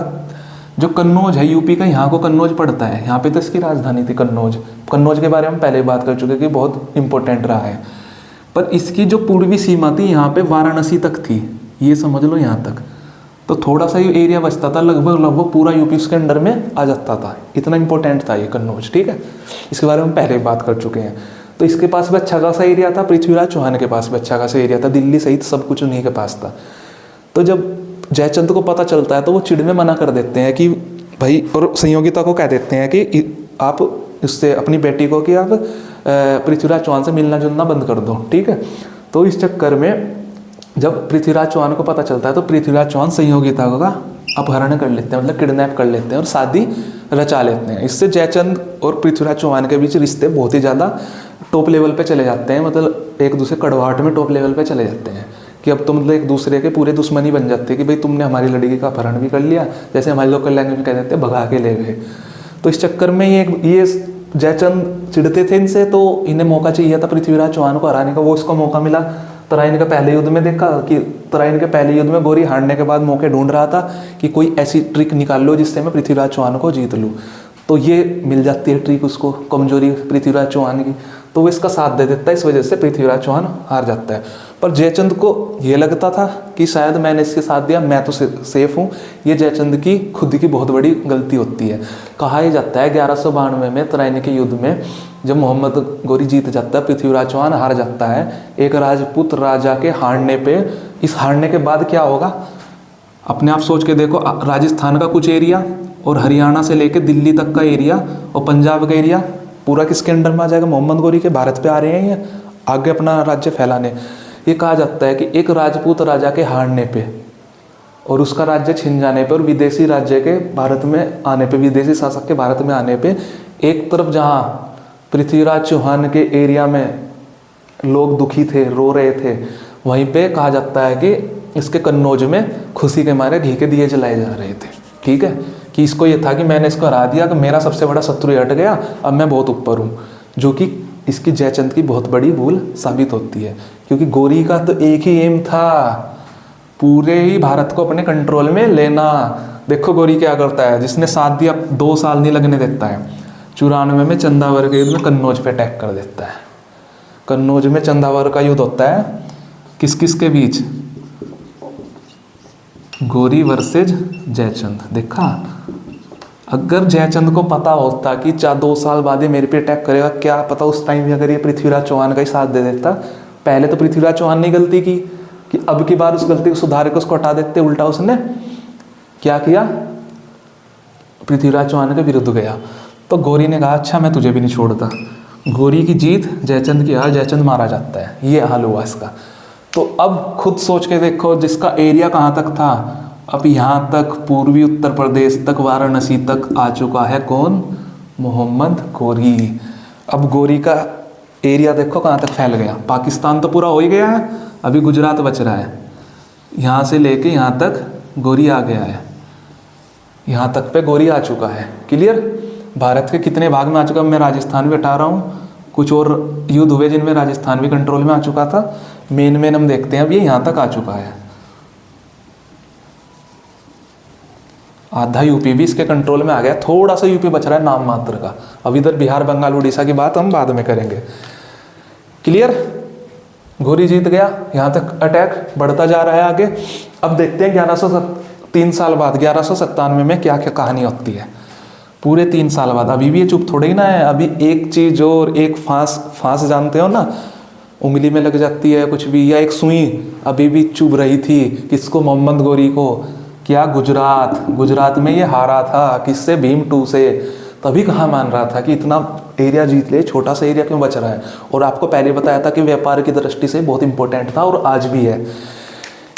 जो कन्नौज है यूपी का, यहाँ को कन्नौज पड़ता है, यहाँ पे तो इसकी राजधानी थी कन्नौज के बारे में पहले बात कर चुके कि बहुत इंपॉर्टेंट रहा है। पर इसकी जो पूर्वी सीमा थी यहाँ पे वाराणसी तक थी, ये समझ लो यहाँ तक। तो थोड़ा सा ये एरिया बचता था, लगभग पूरा यूपी उसके अंडर में आ जाता था, इतना इंपॉर्टेंट था ये कन्नौज। ठीक है, इसके बारे में पहले बात कर चुके हैं। तो इसके पास भी अच्छा खासा एरिया था, पृथ्वीराज चौहान के पास भी अच्छा खासा एरिया था, दिल्ली सहित सब कुछ उन्हीं के पास था। तो जब जयचंद को पता चलता है तो वो चिढ़ में मना कर देते हैं कि भाई, और संयोगिता को कह देते हैं कि आप उससे अपनी बेटी को कि आप पृथ्वीराज चौहान से मिलना जुलना बंद कर दो। ठीक है, तो इस चक्कर में जब पृथ्वीराज चौहान को पता चलता है तो पृथ्वीराज चौहान संयोगिता का अपहरण कर लेते हैं, मतलब किडनैप कर लेते हैं और शादी रचा लेते हैं। इससे जयचंद और पृथ्वीराज चौहान के बीच रिश्ते बहुत ही ज़्यादा टॉप लेवल पे चले जाते हैं, मतलब एक दूसरे कड़वाहट में टॉप लेवल पे चले जाते हैं कि अब तो मतलब एक दूसरे के पूरे दुश्मनी बन जाते हैं कि भाई तुमने हमारी लड़की का अपहरण भी कर लिया, जैसे हमारी लोकल लैंग्वेज में कह देते हैं भगा के ले गए। तो इस चक्कर में ये जयचंद चिढ़ते थे इनसे, तो इन्हें मौका चाहिए था पृथ्वीराज चौहान को हराने का। वो इसको मौका मिला तराइन के पहले युद्ध में, देखा कि तराइन के पहले युद्ध में गौरी हारने के बाद मौके ढूंढ रहा था कि कोई ऐसी ट्रिक निकाल लो जिससे मैं पृथ्वीराज चौहान को जीत लूँ। तो ये मिल जाती है ट्रिक उसको, कमजोरी पृथ्वीराज चौहान की, तो वो इसका साथ दे देता है। इस वजह से पृथ्वीराज चौहान हार जाता है। पर जयचंद को ये लगता था कि शायद मैंने इसके साथ दिया, मैं तो सेफ हूँ। ये जयचंद की खुद की बहुत बड़ी गलती होती है। कहा यह जाता है 1192 में तराइन के युद्ध में जब मोहम्मद गौरी जीत जाता है, पृथ्वीराज चौहान हार जाता है एक राजपूत राजा के हारने पे। इस हारने के बाद क्या होगा अपने आप सोच के देखो। राजस्थान का कुछ एरिया और हरियाणा से लेकर दिल्ली तक का एरिया और पंजाब का एरिया पूरा किसके अंडर में आ जाएगा? मोहम्मद गौरी के। भारत पे आ रहे हैं ये आगे अपना राज्य फैलाने। ये कहा जाता है कि एक राजपूत राजा के हारने पे और उसका राज्य छिन जाने पे और विदेशी राज्य के भारत में आने पे, विदेशी शासक के भारत में आने पे, एक तरफ जहाँ पृथ्वीराज चौहान के एरिया में लोग दुखी थे, रो रहे थे, वहीं पे कहा जाता है कि इसके कन्नौज में खुशी के मारे घी के दिए जलाए जा रहे थे। ठीक है, कि इसको ये था कि मैंने इसको हरा दिया, कि मेरा सबसे बड़ा शत्रु हट गया, अब मैं बहुत ऊपर हूँ। जो कि इसकी जयचंद की बहुत बड़ी भूल साबित होती है, क्योंकि गौरी का तो एक ही एम था, पूरे ही भारत को अपने कंट्रोल में लेना। देखो गौरी क्या करता है, जिसने साथ दिया 2 साल नहीं लगने देता है। 94 में चंदावर के युद्ध में कन्नौज पे अटैक कर देता है। कन्नौज में चंदावर का युद्ध होता है किस किस के बीच? गौरी वर्सेज जयचंद। देखा, अगर जयचंद को पता होता कि 2 साल बाद ये मेरे पे अटैक करेगा, क्या पता उस टाइम भी अगर ये पृथ्वीराज चौहान का ही साथ दे देता। पहले तो पृथ्वीराज चौहान ने गलती की कि अब की बार उस गलती को सुधार के उसको हटा देते, उल्टा उसने क्या किया, पृथ्वीराज चौहान के विरुद्ध गया। तो गौरी ने कहा अच्छा मैं तुझे भी नहीं छोड़ता। गौरी की जीत, जयचंद की हार, जयचंद मारा जाता है। ये हाल हुआ इसका। तो अब खुद सोच के देखो, जिसका एरिया कहाँ तक था, अब यहाँ तक पूर्वी उत्तर प्रदेश तक, वाराणसी तक आ चुका है कौन? मोहम्मद गौरी। अब गौरी का एरिया देखो कहाँ तक फैल गया। पाकिस्तान तो पूरा हो ही गया है, अभी गुजरात बच रहा है। यहाँ से लेके यहाँ तक गौरी आ गया है। यहाँ तक पे गोरी आ चुका है। क्लियर? भारत के कितने भाग में आ चुका है, मैं राजस्थान भी हटा रहा हूँ, कुछ और युद्ध हुए जिनमें राजस्थान भी कंट्रोल में आ चुका था। मेन हम देखते हैं, अब ये यहाँ तक आ चुका है। आधा यूपी भी इसके कंट्रोल में आ गया, थोड़ा सा यूपी बच रहा है नाम मात्र का। अब इधर बिहार, बंगाल, उड़ीसा की बात हम बाद में करेंगे। क्लियर? घोरी जीत गया, यहाँ तक अटैक बढ़ता जा रहा है आगे। अब देखते हैं 3 साल बाद 1197 में क्या क्या कहानी होती है। पूरे 3 साल बाद, अभी भी ये चुप थोड़े ही ना है। अभी एक चीज और, एक फांस जानते हो ना, उंगली में लग जाती है कुछ भी, या एक सुई अभी भी चुभ रही थी किसको, मोहम्मद गोरी को। क्या? गुजरात में ये हारा था, किससे? भीम 2 से। तभी कहाँ मान रहा था कि इतना एरिया जीत ले, छोटा सा एरिया क्यों बच रहा है। और आपको पहले बताया था कि व्यापार की दृष्टि से बहुत इंपॉर्टेंट था, और आज भी है।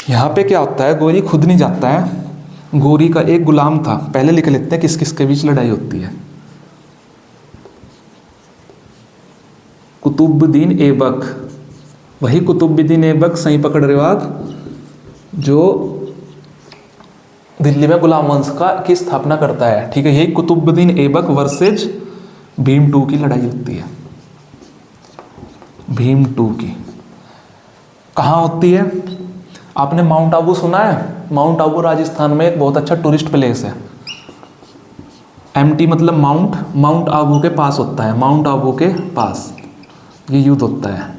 यहाँ पे क्या होता है, गोरी खुद नहीं जाता है, गोरी का एक गुलाम था। पहले लिख लेते हैं किस किस के बीच लड़ाई होती है। कुतुबुद्दीन ऐबक, वही कुतुबुद्दीन ऐबक, सही पकड़ रहे हो आप, जो दिल्ली में गुलाम वंश की स्थापना करता है। ठीक है, यही कुतुबुद्दीन ऐबक वर्सेज भीम 2 की लड़ाई होती है। भीम 2 की कहाँ होती है? आपने माउंट आबू सुना है? माउंट आबू राजस्थान में एक बहुत अच्छा टूरिस्ट प्लेस है। एमटी मतलब माउंट आबू के पास होता है, माउंट आबू के पास ये युद्ध होता है।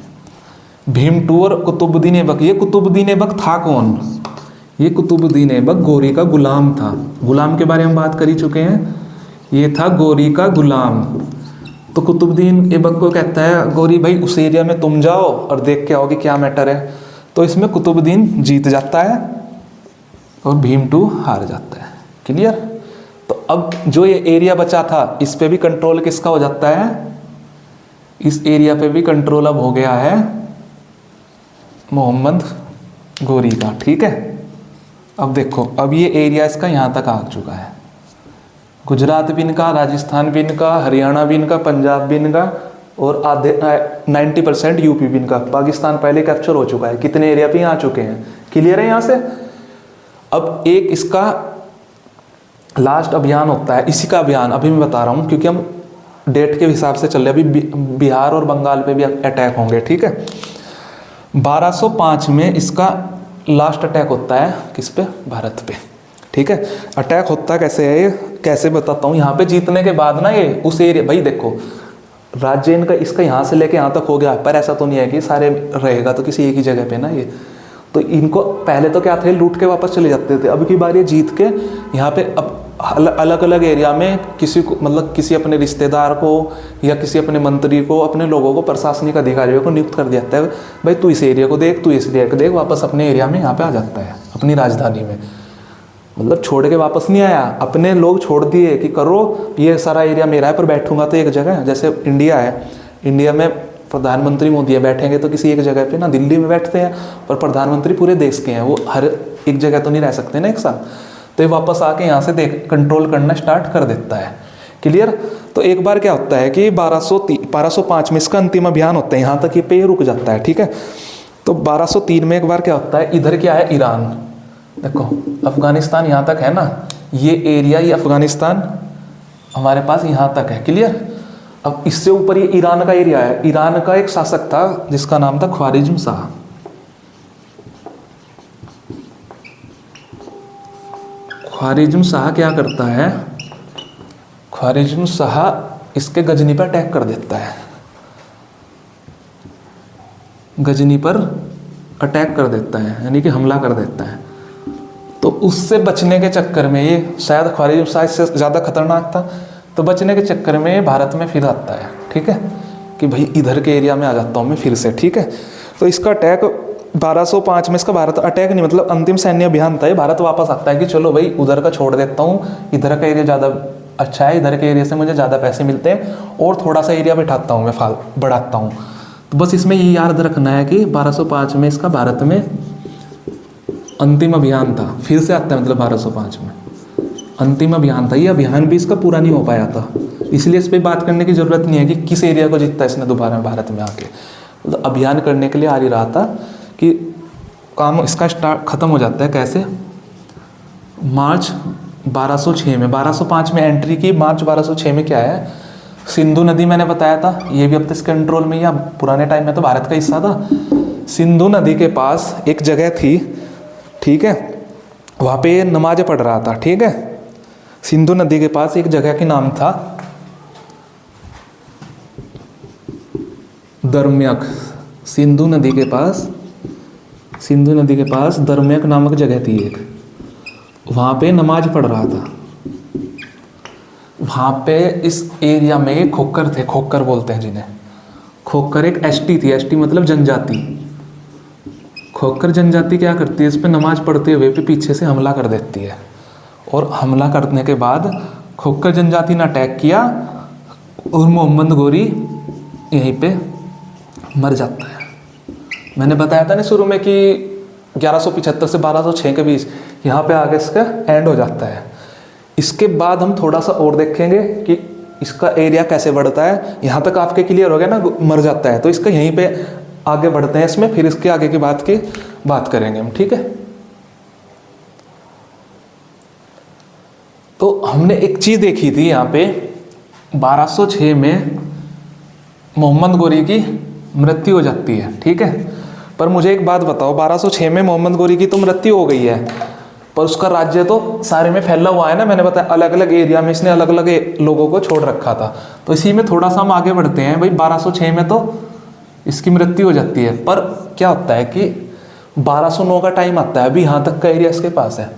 भीम 2 और कुतुबुद्दीन ऐबक। ये कुतुबुद्दीन ऐबक था कौन? ये कुतुबुद्दीन ऐबक गोरी का गुलाम था। गुलाम के बारे में बात कर ही चुके हैं, ये था गोरी का गुलाम। तो कुतुबुद्दीन ऐबक को कहता है गोरी भाई उस एरिया में तुम जाओ और देख के आओ कि क्या मैटर है। तो इसमें कुतुबुद्दीन जीत जाता है और भीम 2 हार जाता है। क्लियर? तो अब जो ये एरिया बचा था, इस पे भी कंट्रोल किसका हो जाता है? इस एरिया पे भी कंट्रोल अब हो गया है मोहम्मद गोरी का। ठीक है, अब देखो, अब ये एरिया इसका यहाँ तक आ चुका है। गुजरात भी इनका, राजस्थान भी इनका, हरियाणा भी इनका, पंजाब भी इनका, और आधे 90% यूपी भी इनका। पाकिस्तान पहले कैप्चर हो चुका है, कितने एरिया पे आ चुके हैं। क्लियर है यहाँ से? अब एक इसका लास्ट अभियान होता है, इसी का अभियान अभी मैं बता रहा हूँ, क्योंकि हम डेट के हिसाब से चल रहे हैं। अभी बिहार और बंगाल पे भी अटैक होंगे। ठीक है, 1205 में इसका लास्ट अटैक होता है किस पे? भारत पे। ठीक है, अटैक होता कैसे है, ये कैसे बताता हूँ। यहाँ पे जीतने के बाद ना, ये उस एरिया, भाई देखो राज्य इनका, इसका यहाँ से लेके यहाँ तक हो गया, पर ऐसा तो नहीं है कि सारे रहेगा तो किसी एक ही जगह पे ना। ये तो इनको पहले तो क्या थे, लूट के वापस चले जाते थे। अब की बार ये जीत के यहाँ पे अब अलग अलग एरिया में किसी को, मतलब किसी अपने रिश्तेदार को या किसी अपने मंत्री को, अपने लोगों को, प्रशासनिक अधिकारियों को नियुक्त कर दिया है। भाई तू इस एरिया को देख, तू इस एरिया को देख, वापस अपने एरिया में यहाँ पे आ जाता है, अपनी राजधानी में। मतलब छोड़ के वापस नहीं आया, अपने लोग छोड़ दिए कि करो ये सारा एरिया मेरा है, पर बैठूंगा तो एक जगह। जैसे इंडिया है, इंडिया में प्रधानमंत्री मोदी है, बैठेंगे तो किसी एक जगह पे ना, दिल्ली में बैठते हैं, पर प्रधानमंत्री पूरे देश के हैं, वो हर एक जगह तो नहीं रह सकते ना एक साथ। तो ये वापस आके यहाँ से कंट्रोल करना स्टार्ट कर देता है। क्लियर? तो एक बार क्या होता है कि 1205 में इसका अंतिम अभियान होता है, यहाँ तक ये पे रुक जाता है। ठीक है, तो 1203 में एक बार क्या होता है, इधर क्या है, ईरान। देखो अफगानिस्तान यहाँ तक है ना, ये एरिया, ये अफगानिस्तान हमारे पास यहाँ तक है। क्लियर? अब इससे ऊपर ये ईरान का एरिया है। ईरान का एक शासक था जिसका नाम था ख्वारिज्म शाह। ख्वारिज्म शाह क्या करता है, ख्वारिज्म शाह इसके गजनी पर अटैक कर देता है, गजनी पर अटैक कर देता है, यानी कि हमला कर देता है। तो उससे बचने के चक्कर में, ये शायद ख्वारिज्म शाह इससे ज़्यादा खतरनाक था, तो बचने के चक्कर में भारत में फिर आता है। ठीक है, कि भाई इधर के एरिया में आ जाता हूँ मैं फिर से। ठीक है, तो इसका अटैक 1205 में, इसका भारत अटैक नहीं मतलब अंतिम सैन्य अभियान था। भारत वापस आता है कि चलो भाई उधर का छोड़ देता हूँ, इधर का एरिया ज़्यादा अच्छा है, इधर के एरिया से मुझे ज़्यादा पैसे मिलते हैं, और थोड़ा सा एरिया बिठाता हूँ मैं, बढ़ाता हूँ। तो बस इसमें ये याद रखना है कि 1205 में इसका भारत में अंतिम अभियान था। फिर से आता है मतलब 1205 में अंतिम अभियान था। ये अभियान भी इसका पूरा नहीं हो पाया था, इसलिए इस पर बात करने की ज़रूरत नहीं है कि किस एरिया को जीतता है इसने दोबारा भारत में आके। मतलब अभियान करने के लिए आ ही रहा था कि काम इसका खत्म हो जाता है कैसे, मार्च 1206 में, 1205 में एंट्री की, मार्च 1206 में क्या है, सिंधु नदी मैंने बताया था, ये भी अब तो इसके कंट्रोल में, या पुराने टाइम में तो भारत का हिस्सा था। सिंधु नदी के पास एक जगह थी, ठीक है, वहाँ पे नमाज पढ़ रहा था, ठीक है। सिंधु नदी के पास एक जगह के नाम था दर्म्यक। सिंधु नदी के पास दर्म्यक नामक जगह थी एक, वहाँ पे नमाज पढ़ रहा था। वहाँ पे इस एरिया में खोकर थे, खोकर बोलते हैं जिन्हें। खोकर एक एसटी थी, एसटी मतलब जनजाति। खोकर जनजाति क्या करती है, इस पे नमाज पढ़ते हुए पे पीछे से हमला कर देती है, और हमला करने के बाद खोकर जनजाति ने अटैक किया और मोहम्मद गोरी यहीं पे मर जाता है। मैंने बताया था ना शुरू में कि 1175 से 1206 के बीच यहाँ पे आगे इसका एंड हो जाता है। इसके बाद हम थोड़ा सा और देखेंगे कि इसका एरिया कैसे बढ़ता है। यहाँ तक आपके क्लियर हो गया ना, मर जाता है, तो इसका यहीं पे आगे बढ़ते हैं इसमें, फिर इसके आगे की बात करेंगे हम, ठीक है। तो हमने एक चीज देखी थी यहाँ पे, 1206 में मोहम्मद गोरी की मृत्यु हो जाती है, ठीक है। पर मुझे एक बात बताओ, 1206 में मोहम्मद गोरी की तो मृत्यु हो गई है, पर उसका राज्य तो सारे में फैला हुआ है ना। मैंने बताया अलग अलग एरिया में इसने अलग अलग लोगों को छोड़ रखा था। तो इसी में थोड़ा सा हम आगे बढ़ते हैं भाई। 1206 में तो इसकी मृत्यु हो जाती है, पर क्या होता है कि 1209 का टाइम आता है, अभी यहाँ तक का एरिया इसके पास है।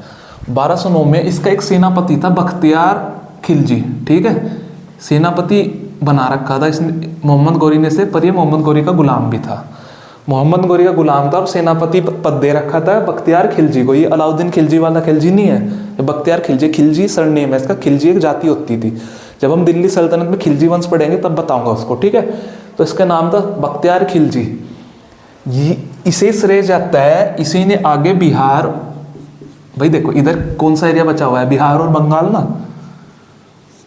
1209 में इसका एक सेनापति था बख्तियार खिलजी, ठीक है, सेनापति बना रखा था इसने मोहम्मद गोरी ने से, पर ये मोहम्मद गोरी का गुलाम भी था। मोहम्मद गोरी का गुलाम था और सेनापति पद दे रखा था बख्तियार खिलजी को। ये अलाउद्दीन खिलजी वाला खिलजी नहीं है, ये बख्तियार खिलजी। खिलजी सरनेम है इसका, खिलजी एक जाति होती थी। जब हम दिल्ली सल्तनत में खिलजी वंश पढ़ेंगे तब बताऊंगा उसको, ठीक है। तो इसका नाम था बख्तियार खिलजी। इसे श्रेय जाता है, इसी ने आगे बिहार, भाई देखो इधर कौन सा एरिया बचा हुआ है, बिहार और बंगाल ना,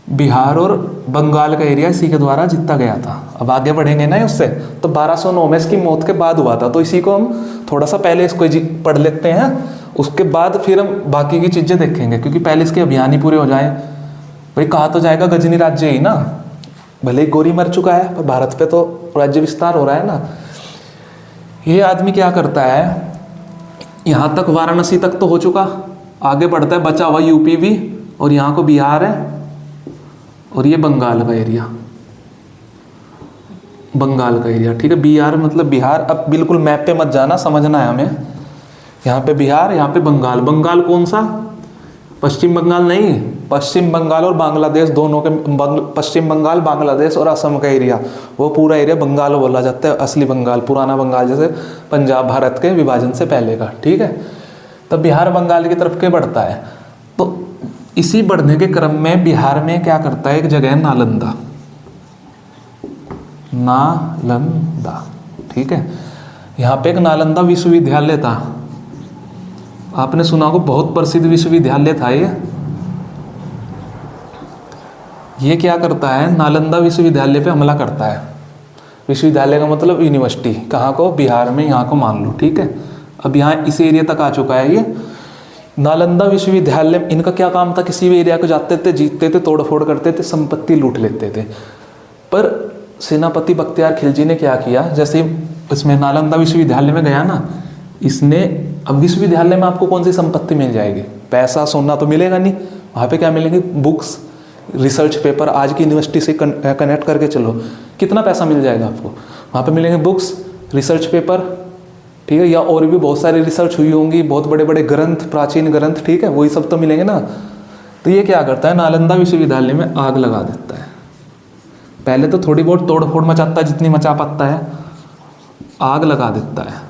बिहार और बंगाल का एरिया इसी के द्वारा जीता गया था। अब आगे बढ़ेंगे ना उससे, तो 1209 में इसकी मौत के बाद हुआ था। तो इसी को हम थोड़ा सा पहले इसको पढ़ लेते हैं, उसके बाद फिर हम बाकी की चीज़ें देखेंगे, क्योंकि पहले इसके अभियान ही पूरे हो जाए। भाई कहा तो जाएगा गजनी राज्य ही ना, भले ही गोरी मर चुका है पर भारत पे तो राज्य विस्तार हो रहा है ना। ये आदमी क्या करता है, यहाँ तक वाराणसी तक तो हो चुका, आगे बढ़ता है, बचा हुआ यूपी भी, और यहाँ को बिहार है, और ये बंगाल का एरिया, बंगाल का एरिया, ठीक है। बिहार मतलब बिहार, अब बिल्कुल मैप पे मत जाना, समझना है हमें। यहाँ पे बिहार, यहाँ पे बंगाल। बंगाल कौन सा, पश्चिम बंगाल नहीं, पश्चिम बंगाल और बांग्लादेश दोनों के, पश्चिम बंगाल, बांग्लादेश और असम का एरिया, वो पूरा एरिया बंगाल बोला जाता है। असली बंगाल, पुराना बंगाल, जैसे पंजाब भारत के विभाजन से पहले का, ठीक है। तब बिहार बंगाल की तरफ के बढ़ता है। तो इसी बढ़ने के क्रम में बिहार में क्या करता है, एक जगह है नालंदा, नालंदा, ठीक है। यहाँ पे एक नालंदा विश्वविद्यालय था, आपने सुना होगा, बहुत प्रसिद्ध विश्वविद्यालय था ये। ये क्या करता है, नालंदा विश्वविद्यालय पे हमला करता है। विश्वविद्यालय का मतलब यूनिवर्सिटी, कहाँ को, बिहार में, यहाँ को मान लो, ठीक है। अब यहाँ इस एरिया तक आ चुका है ये नालंदा विश्वविद्यालय। इनका क्या काम था, किसी भी एरिया को जाते थे, जीतते थे, तोड़फोड़ करते थे, संपत्ति लूट लेते थे। पर सेनापति बख्तियार खिलजी ने क्या किया, जैसे इसमें नालंदा विश्वविद्यालय में गया ना, इसने, अब विश्वविद्यालय में आपको कौन सी संपत्ति मिल जाएगी, पैसा सोना तो मिलेगा नहीं, वहाँ पे क्या मिलेंगे, बुक्स, रिसर्च पेपर। आज की यूनिवर्सिटी से कनेक्ट करके चलो, कितना पैसा मिल जाएगा आपको, वहाँ पे मिलेंगे बुक्स, रिसर्च पेपर, ठीक है, या और भी बहुत सारी रिसर्च हुई होंगी, बहुत बड़े बड़े ग्रंथ, प्राचीन ग्रंथ, ठीक है, वही सब तो मिलेंगे ना। तो ये क्या करता है, नालंदा विश्वविद्यालय में आग लगा देता है। पहले तो थोड़ी बहुत तोड़ फोड़ मचाता है, जितनी मचा पाता है, आग लगा देता है।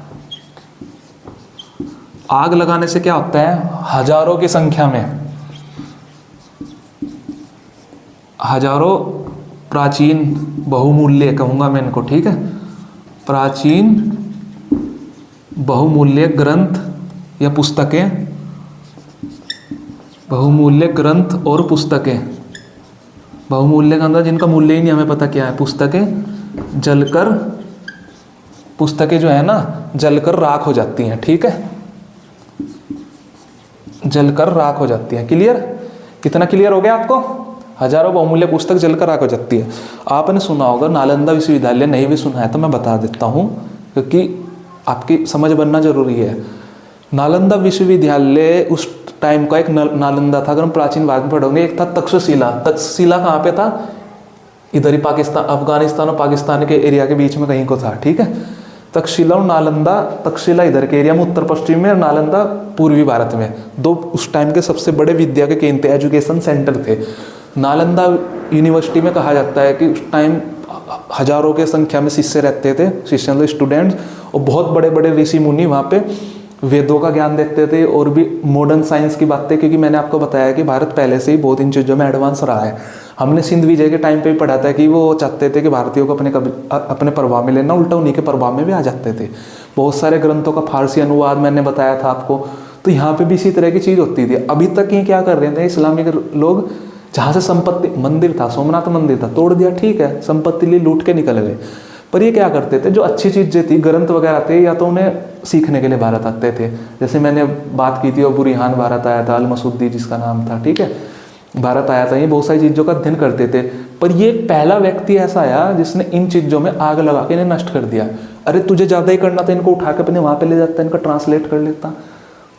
आग लगाने से क्या होता है, हजारों की संख्या में, हजारों प्राचीन बहुमूल्य कहूँगा मैं इनको, ठीक है, प्राचीन बहुमूल्य ग्रंथ या पुस्तकें, बहुमूल्य ग्रंथ और पुस्तकें, बहुमूल्य का अंदर जिनका मूल्य ही नहीं हमें पता क्या है, पुस्तकें जलकर, पुस्तकें जो है ना जलकर राख हो जाती हैं, ठीक है, जलकर राख हो जाती हैं। क्लियर, कितना क्लियर हो गया आपको? हजारों बहुमूल्य पुस्तक जलकर आग हो जाती है। आपने सुना होगा नालंदा विश्वविद्यालय, नहीं भी सुना है तो मैं बता देता हूँ क्योंकि आपकी समझ बनना जरूरी है। नालंदा विश्वविद्यालय उस टाइम का एक नालंदा था, अगर हम प्राचीन भारत में पढ़ोगे। एक था तक्षशिला। तक्षशिला कहाँ पे था? इधर ही पाकिस्तान, अफगानिस्तान और पाकिस्तान के एरिया के बीच में कहीं को था, ठीक है। तक्षशिला और नालंदा, तक्षशिला इधर के एरिया में उत्तर पश्चिम में और नालंदा पूर्वी भारत में, दो उस टाइम के सबसे बड़े विद्या के केंद्र थे, एजुकेशन सेंटर थे। नालंदा यूनिवर्सिटी में कहा जाता है कि उस टाइम हजारों के संख्या में शिष्य रहते थे, शिष्य मतलब स्टूडेंट्स, और बहुत बड़े बड़े ऋषि मुनि वहाँ पे वेदों का ज्ञान देते थे और भी मॉडर्न साइंस की बातें, क्योंकि मैंने आपको बताया कि भारत पहले से ही बहुत इन चीज़ों में एडवांस रहा है। हमने सिंध विजय के टाइम पे भी पढ़ा था कि वो चाहते थे कि भारतीयों को अपने प्रभाव में लेना, उल्टा उन्हीं के प्रभाव में भी आ जाते थे। बहुत सारे ग्रंथों का फारसी अनुवाद मैंने बताया था आपको। तो यहाँ पे भी इसी तरह की चीज़ होती थी। अभी तक ये क्या कर रहे थे इस्लामिक लोग, जहाँ से संपत्ति, मंदिर था, सोमनाथ मंदिर था, तोड़ दिया, ठीक है, संपत्ति लिए लूट के निकल गए। पर ये क्या करते थे, जो अच्छी चीज़ें थी, ग्रंथ वगैरह थे, या तो उन्हें सीखने के लिए भारत आते थे। जैसे मैंने बात की थी अबू रिहान भारत आया था, अल मसूदी जिसका नाम था, ठीक है, भारत आया था। ये बहुत सारी चीज़ों का अध्ययन करते थे। पर ये पहला व्यक्ति ऐसा आया जिसने इन चीज़ों में आग लगा के इन्हें नष्ट कर दिया। अरे तुझे ज़्यादा ही करना था, इनको उठा के अपने वहाँ पे ले जाता, इनका ट्रांसलेट कर लेता।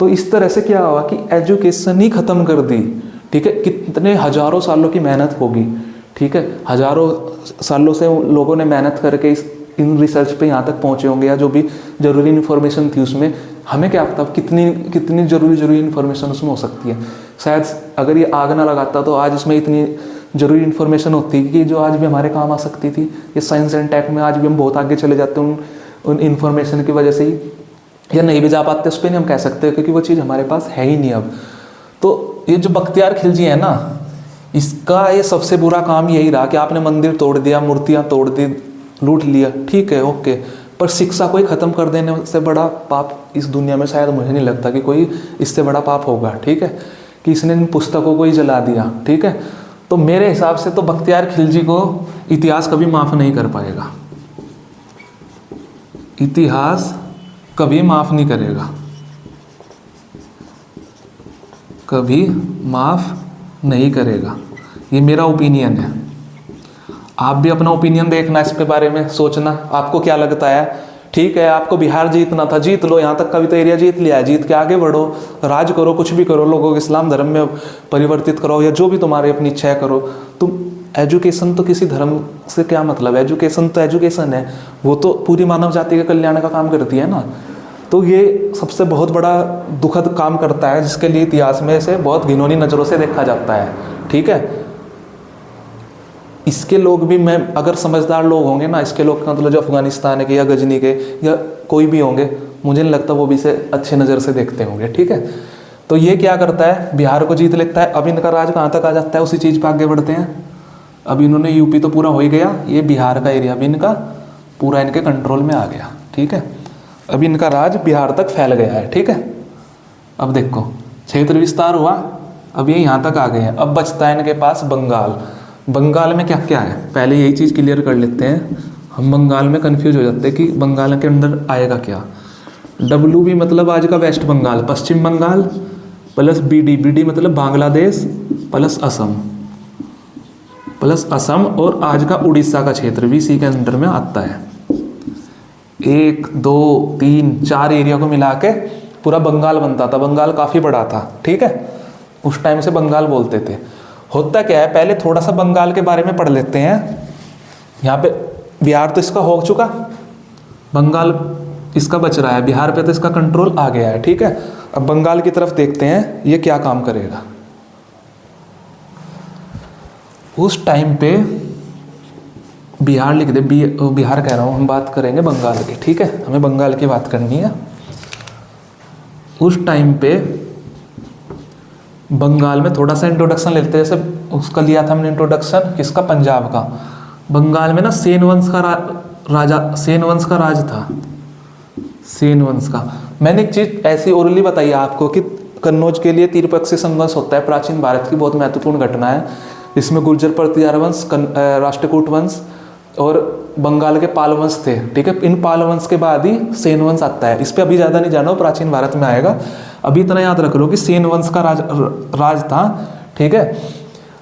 तो इस तरह से क्या हुआ कि एजुकेशन ही ख़त्म कर दी, ठीक है। कितने हजारों सालों की मेहनत होगी, ठीक है, हजारों सालों से लोगों ने मेहनत करके इन रिसर्च पे यहाँ तक पहुँचे होंगे, या जो भी ज़रूरी इन्फॉर्मेशन थी उसमें, हमें क्या पता कितनी ज़रूरी इन्फॉर्मेशन उसमें हो सकती है। शायद अगर ये आग ना लगाता तो आज इसमें इतनी ज़रूरी इन्फॉर्मेशन होती कि जो आज भी हमारे काम आ सकती थी। ये साइंस एंड टेक में आज भी हम बहुत आगे चले जाते हैं उन इन्फॉर्मेशन की वजह से ही, या नहीं भी जा पाते उस पर नहीं हम कह सकते, क्योंकि वो चीज़ हमारे पास है ही नहीं अब। तो ये जो बख्तियार खिलजी है ना, इसका ये सबसे बुरा काम यही रहा कि आपने मंदिर तोड़ दिया, मूर्तियाँ तोड़ दी, लूट लिया, ठीक है, ओके, पर शिक्षा को ही ख़त्म कर देने से बड़ा पाप इस दुनिया में शायद मुझे नहीं लगता कि कोई इससे बड़ा पाप होगा, ठीक है, कि इसने इन पुस्तकों को ही जला दिया, ठीक है। तो मेरे हिसाब से तो बख्तियार खिलजी को इतिहास कभी माफ़ नहीं कर पाएगा, इतिहास कभी माफ़ नहीं करेगा, कभी माफ़ नहीं करेगा। ये मेरा ओपिनियन है। आप भी अपना ओपिनियन देखना, इसके बारे में सोचना, आपको क्या लगता है। ठीक है, आपको बिहार जीतना था, जीत लो, यहाँ तक का भी तो एरिया जीत लिया है, जीत के आगे बढ़ो, राज करो, कुछ भी करो, लोगों को इस्लाम धर्म में परिवर्तित करो, या जो भी तुम्हारी अपनी इच्छा है करो। तुम एजुकेशन तो किसी धर्म से क्या मतलब है, एजुकेशन तो एजुकेशन है, वो तो पूरी मानव जाति के कल्याण का काम करती है ना। तो ये सबसे बहुत बड़ा दुखद काम करता है, जिसके लिए इतिहास में से बहुत घिनौनी नज़रों से देखा जाता है, ठीक है। इसके लोग भी, मैं अगर समझदार लोग होंगे ना, इसके लोग का मतलब जो अफगानिस्तान के या गजनी के या कोई भी होंगे, मुझे नहीं लगता वो भी इसे अच्छे नज़र से देखते होंगे, ठीक है। तो ये क्या करता है, बिहार को जीत लेता है। अब इनका राज कहाँ तक आ जाता है, उसी चीज़ पर आगे बढ़ते हैं। अब इन्होंने यूपी तो पूरा हो ही गया, ये बिहार का एरिया भी इनका पूरा इनके कंट्रोल में आ गया, ठीक है। अब इनका राज बिहार तक फैल गया है, ठीक है। अब देखो क्षेत्र विस्तार हुआ, अब ये यहाँ तक आ गए हैं। अब बचता है इनके पास बंगाल। बंगाल में क्या क्या है, पहले यही चीज़ क्लियर कर लेते हैं। हम बंगाल में कंफ्यूज हो जाते हैं कि बंगाल के अंदर आएगा क्या। WB मतलब आज का वेस्ट बंगाल, पश्चिम बंगाल, प्लस BD मतलब बांग्लादेश, प्लस असम, और आज का उड़ीसा का क्षेत्र भी इसी के अंदर में आता है। 1 2 3 4 एरिया को मिला के पूरा बंगाल बनता था। बंगाल काफ़ी बड़ा था, ठीक है, उस टाइम से बंगाल बोलते थे। होता क्या है, पहले थोड़ा सा बंगाल के बारे में पढ़ लेते हैं। यहाँ पे बिहार तो इसका हो चुका, बंगाल इसका बच रहा है, बिहार पे तो इसका कंट्रोल आ गया है, ठीक है। अब बंगाल की तरफ देखते हैं ये क्या काम करेगा। उस टाइम पे बिहार लिख दे, बिहार कह रहा हूँ, हम बात करेंगे बंगाल की, ठीक है, हमें बंगाल की बात करनी है। उस टाइम पे बंगाल में थोड़ा सा इंट्रोडक्शन लेते हैं, जैसे उसका लिया था हमने इंट्रोडक्शन, किसका, पंजाब का। बंगाल में ना सेन वंश का राज था, सेन वंश का। मैंने एक चीज़ ऐसी ओरली बताई आपको कि कन्नौज के लिए तीरपक्षी संघर्ष होता है, प्राचीन भारत की बहुत महत्वपूर्ण घटना है। इसमें गुर्जर प्रतिहार वंश, राष्ट्रकूट वंश और बंगाल के पाल वंश थे, ठीक है। इन पाल वंश के बाद ही सेन वंश आता है। इस पर अभी ज़्यादा नहीं जाना, प्राचीन भारत में आएगा। अभी इतना याद रख लो कि सेन वंश का राज था, ठीक है।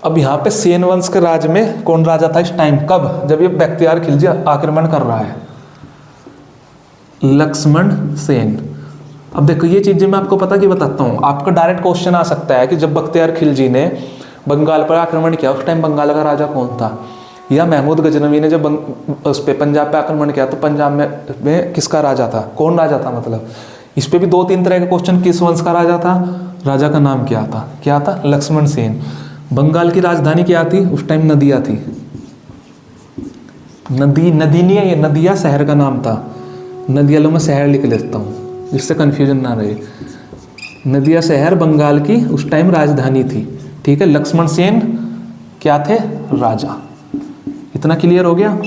अब यहाँ पे सेन वंश के राज में कौन राजा था इस टाइम, कब, जब ये बख्तियार खिलजी आक्रमण कर रहा है, लक्ष्मण सेन। अब देखो ये चीजें मैं आपको पता कि बताता हूँ, आपका डायरेक्ट क्वेश्चन आ सकता है कि जब बख्तियार खिलजी ने बंगाल पर आक्रमण किया उस टाइम बंगाल का राजा कौन था, या महमूद गजनवी ने जब उस पे पंजाब पे आक्रमण किया तो पंजाब में किसका राजा था, कौन राजा था, मतलब इस पे भी 2-3 तरह के क्वेश्चन, किस वंश का राजा था, राजा का नाम क्या था, लक्ष्मण सेन। बंगाल की राजधानी क्या थी उस टाइम, नदिया थी, नदी नहीं है ये, नदिया शहर का नाम था, नदिया लो मैं शहर लिख लेता हूँ जिससे कंफ्यूजन ना रहे। नदिया शहर बंगाल की उस टाइम राजधानी थी, ठीक है। लक्ष्मण सेन क्या थे, राजा। इतना क्लियर हो गया।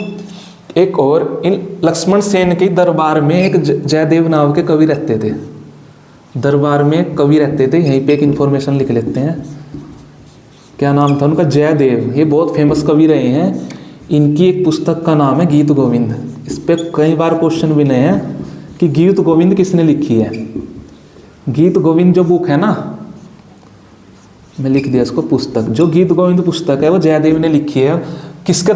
एक और, इन लक्ष्मण सेन के दरबार में एक जयदेव नाम के कवि रहते थे, दरबार में कवि रहते थे, यहीं पे एक इन्फॉर्मेशन लिख लेते हैं, क्या नाम था उनका, जयदेव। ये बहुत फेमस कवि रहे हैं, इनकी एक पुस्तक का नाम है गीत गोविंद। इस पर कई बार क्वेश्चन भी नहीं है कि गीत गोविंद किसने लिखी है। गीत गोविंद जो बुक है ना, मैं लिख दिया इसको पुस्तक, जो गीत गोविंद पुस्तक है वो जयदेव ने लिखी है। किसके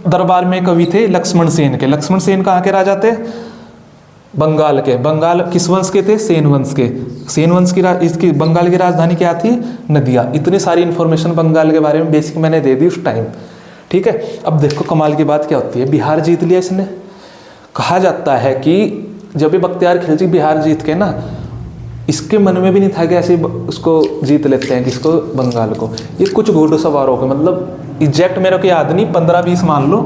दरबार में कवि थे, लक्ष्मण सेन के। लक्ष्मण सेन कहाँ के राजा थे, बंगाल के। बंगाल किस वंश के थे, सेन वंश के। सेन वंश की इसकी बंगाल की राजधानी क्या थी, नदिया। इतनी सारी इन्फॉर्मेशन बंगाल के बारे में बेसिक मैंने दे दी उस टाइम, ठीक है। अब देखो कमाल की बात क्या होती है, बिहार जीत लिया इसने। कहा जाता है कि जब ये बख्तियार खिलजी बिहार जीत के ना, इसके मन में भी नहीं था कि ऐसे उसको जीत लेते हैं, किसको, बंगाल को। ये कुछ घुड़सवारों के, मतलब एग्जैक्ट मेरे को याद नहीं, 15-20 मान लो,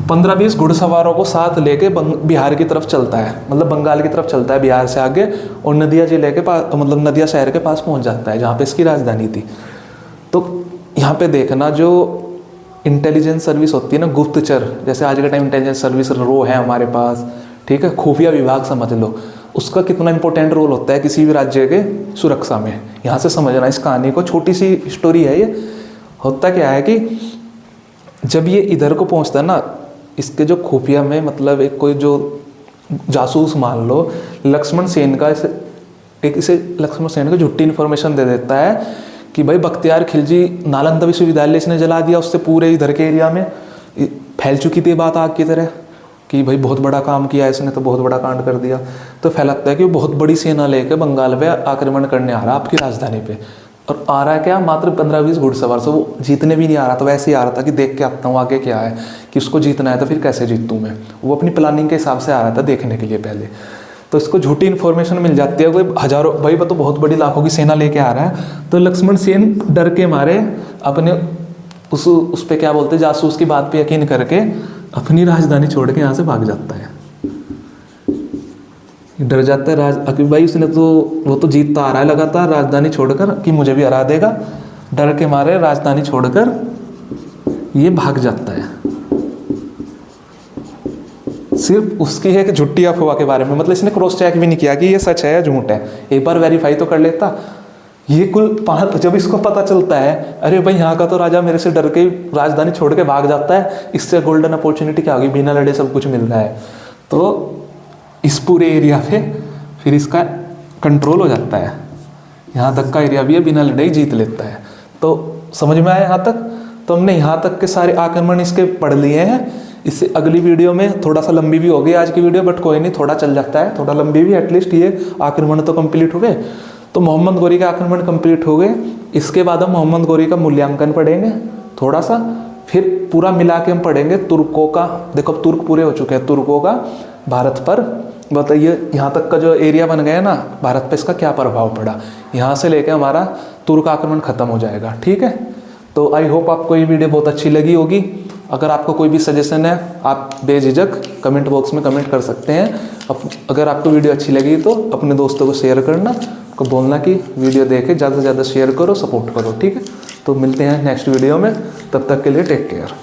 15-20 घुड़सवारों को साथ लेके बिहार की तरफ चलता है, मतलब बंगाल की तरफ चलता है बिहार से आगे, और नदिया जिले के पास, मतलब नदिया शहर के पास पहुंच जाता है जहाँ पे इसकी राजधानी थी। तो यहाँ पे देखना, जो इंटेलिजेंस सर्विस होती है ना, गुप्तचर, जैसे आज के टाइम इंटेलिजेंस सर्विस रो है हमारे पास, ठीक है, खुफिया विभाग समझ लो, उसका कितना इंपॉर्टेंट रोल होता है किसी भी राज्य के सुरक्षा में। यहाँ से समझना इस कहानी को, छोटी सी स्टोरी है ये। होता क्या है कि जब ये इधर को पहुँचता है ना, इसके जो खुफिया में, मतलब एक कोई जो जासूस मान लो, लक्ष्मण सेन का इसे लक्ष्मण सेन को झूठी इन्फॉर्मेशन दे देता है कि भाई बख्तियार खिलजी नालंदा विश्वविद्यालय इसने जला दिया, उससे पूरे इधर के एरिया में फैल चुकी थी बात आग की तरह कि भाई बहुत बड़ा काम किया इसने, तो बहुत बड़ा कांड कर दिया। तो फैलाता है कि वो बहुत बड़ी सेना लेकर बंगाल पे आक्रमण करने आ रहा है आपकी राजधानी पे, और आ रहा है क्या, मात्र 15-20 घुड़सवार से। वो जीतने भी नहीं आ रहा था, वैसे ही आ रहा था कि देख के आता हूँ आगे क्या है, कि उसको जीतना है तो फिर कैसे जीतूँ मैं। वो अपनी प्लानिंग के हिसाब से आ रहा था देखने के लिए पहले। तो इसको झूठी इन्फॉर्मेशन मिल जाती है, कोई हजारों, भाई वो तो बहुत बड़ी लाखों की सेना लेके आ रहा है। तो लक्ष्मण सेन डर के मारे अपने उस पे क्या बोलते, जासूस की बात पे यकीन करके अपनी राजधानी छोड़ के यहाँ से भाग जाता है, डर जाता है अभी भाई उसने तो, वो तो जीतता आ रहा है लगातार राजधानी छोड़कर कि मुझे भी हरा देगा। डर के मारे राजधानी छोड़कर ये भाग जाता है, सिर्फ उसकी है कि झुट्टी अफवाह के बारे में, मतलब इसने क्रॉस चेक भी नहीं किया कि ये सच है या झूठ है, एक बार वेरीफाई तो कर लेता। ये जब इसको पता चलता है, अरे भाई यहाँ का तो राजा मेरे से डर के राजधानी छोड़ के भाग जाता है, इससे गोल्डन अपॉर्चुनिटी क्या होगी, बिना लड़े सब कुछ मिल रहा है, तो इस पूरे एरिया पे फिर इसका कंट्रोल हो जाता है। यहाँ तक का एरिया भी है, बिना लड़े ही जीत लेता है। तो समझ में आया यहाँ तक? तो हमने यहाँ तक के सारे आक्रमण इसके पढ़ लिए हैं। इससे अगली वीडियो में थोड़ा सा लंबी भी हो गई आज की वीडियो, बट कोई नहीं, थोड़ा चल जाता है, थोड़ा लंबी भी, एटलीस्ट ये आक्रमण तो कंप्लीट हो गए। तो मोहम्मद गौरी का आक्रमण कंप्लीट हो गए। इसके बाद हम मोहम्मद गौरी का मूल्यांकन पढ़ेंगे थोड़ा सा, फिर पूरा मिला के हम पढ़ेंगे तुर्कों का। देखो अब तुर्क पूरे हो चुके हैं, तुर्कों का भारत पर, बताइए यहाँ तक का जो एरिया बन गया ना भारत पे, इसका क्या प्रभाव पड़ा। यहाँ से लेके हमारा तुर्क आक्रमण खत्म हो जाएगा, ठीक है। तो आई होप आपको ये वीडियो बहुत अच्छी लगी होगी। अगर आपको कोई भी सजेशन है आप बेझिझक कमेंट बॉक्स में कमेंट कर सकते हैं। अगर आपको वीडियो अच्छी लगी तो अपने दोस्तों को शेयर करना, को बोलना कि वीडियो देखे ज़्यादा से ज़्यादा शेयर करो, सपोर्ट करो, ठीक है। तो मिलते हैं नेक्स्ट वीडियो में, तब तक के लिए टेक केयर।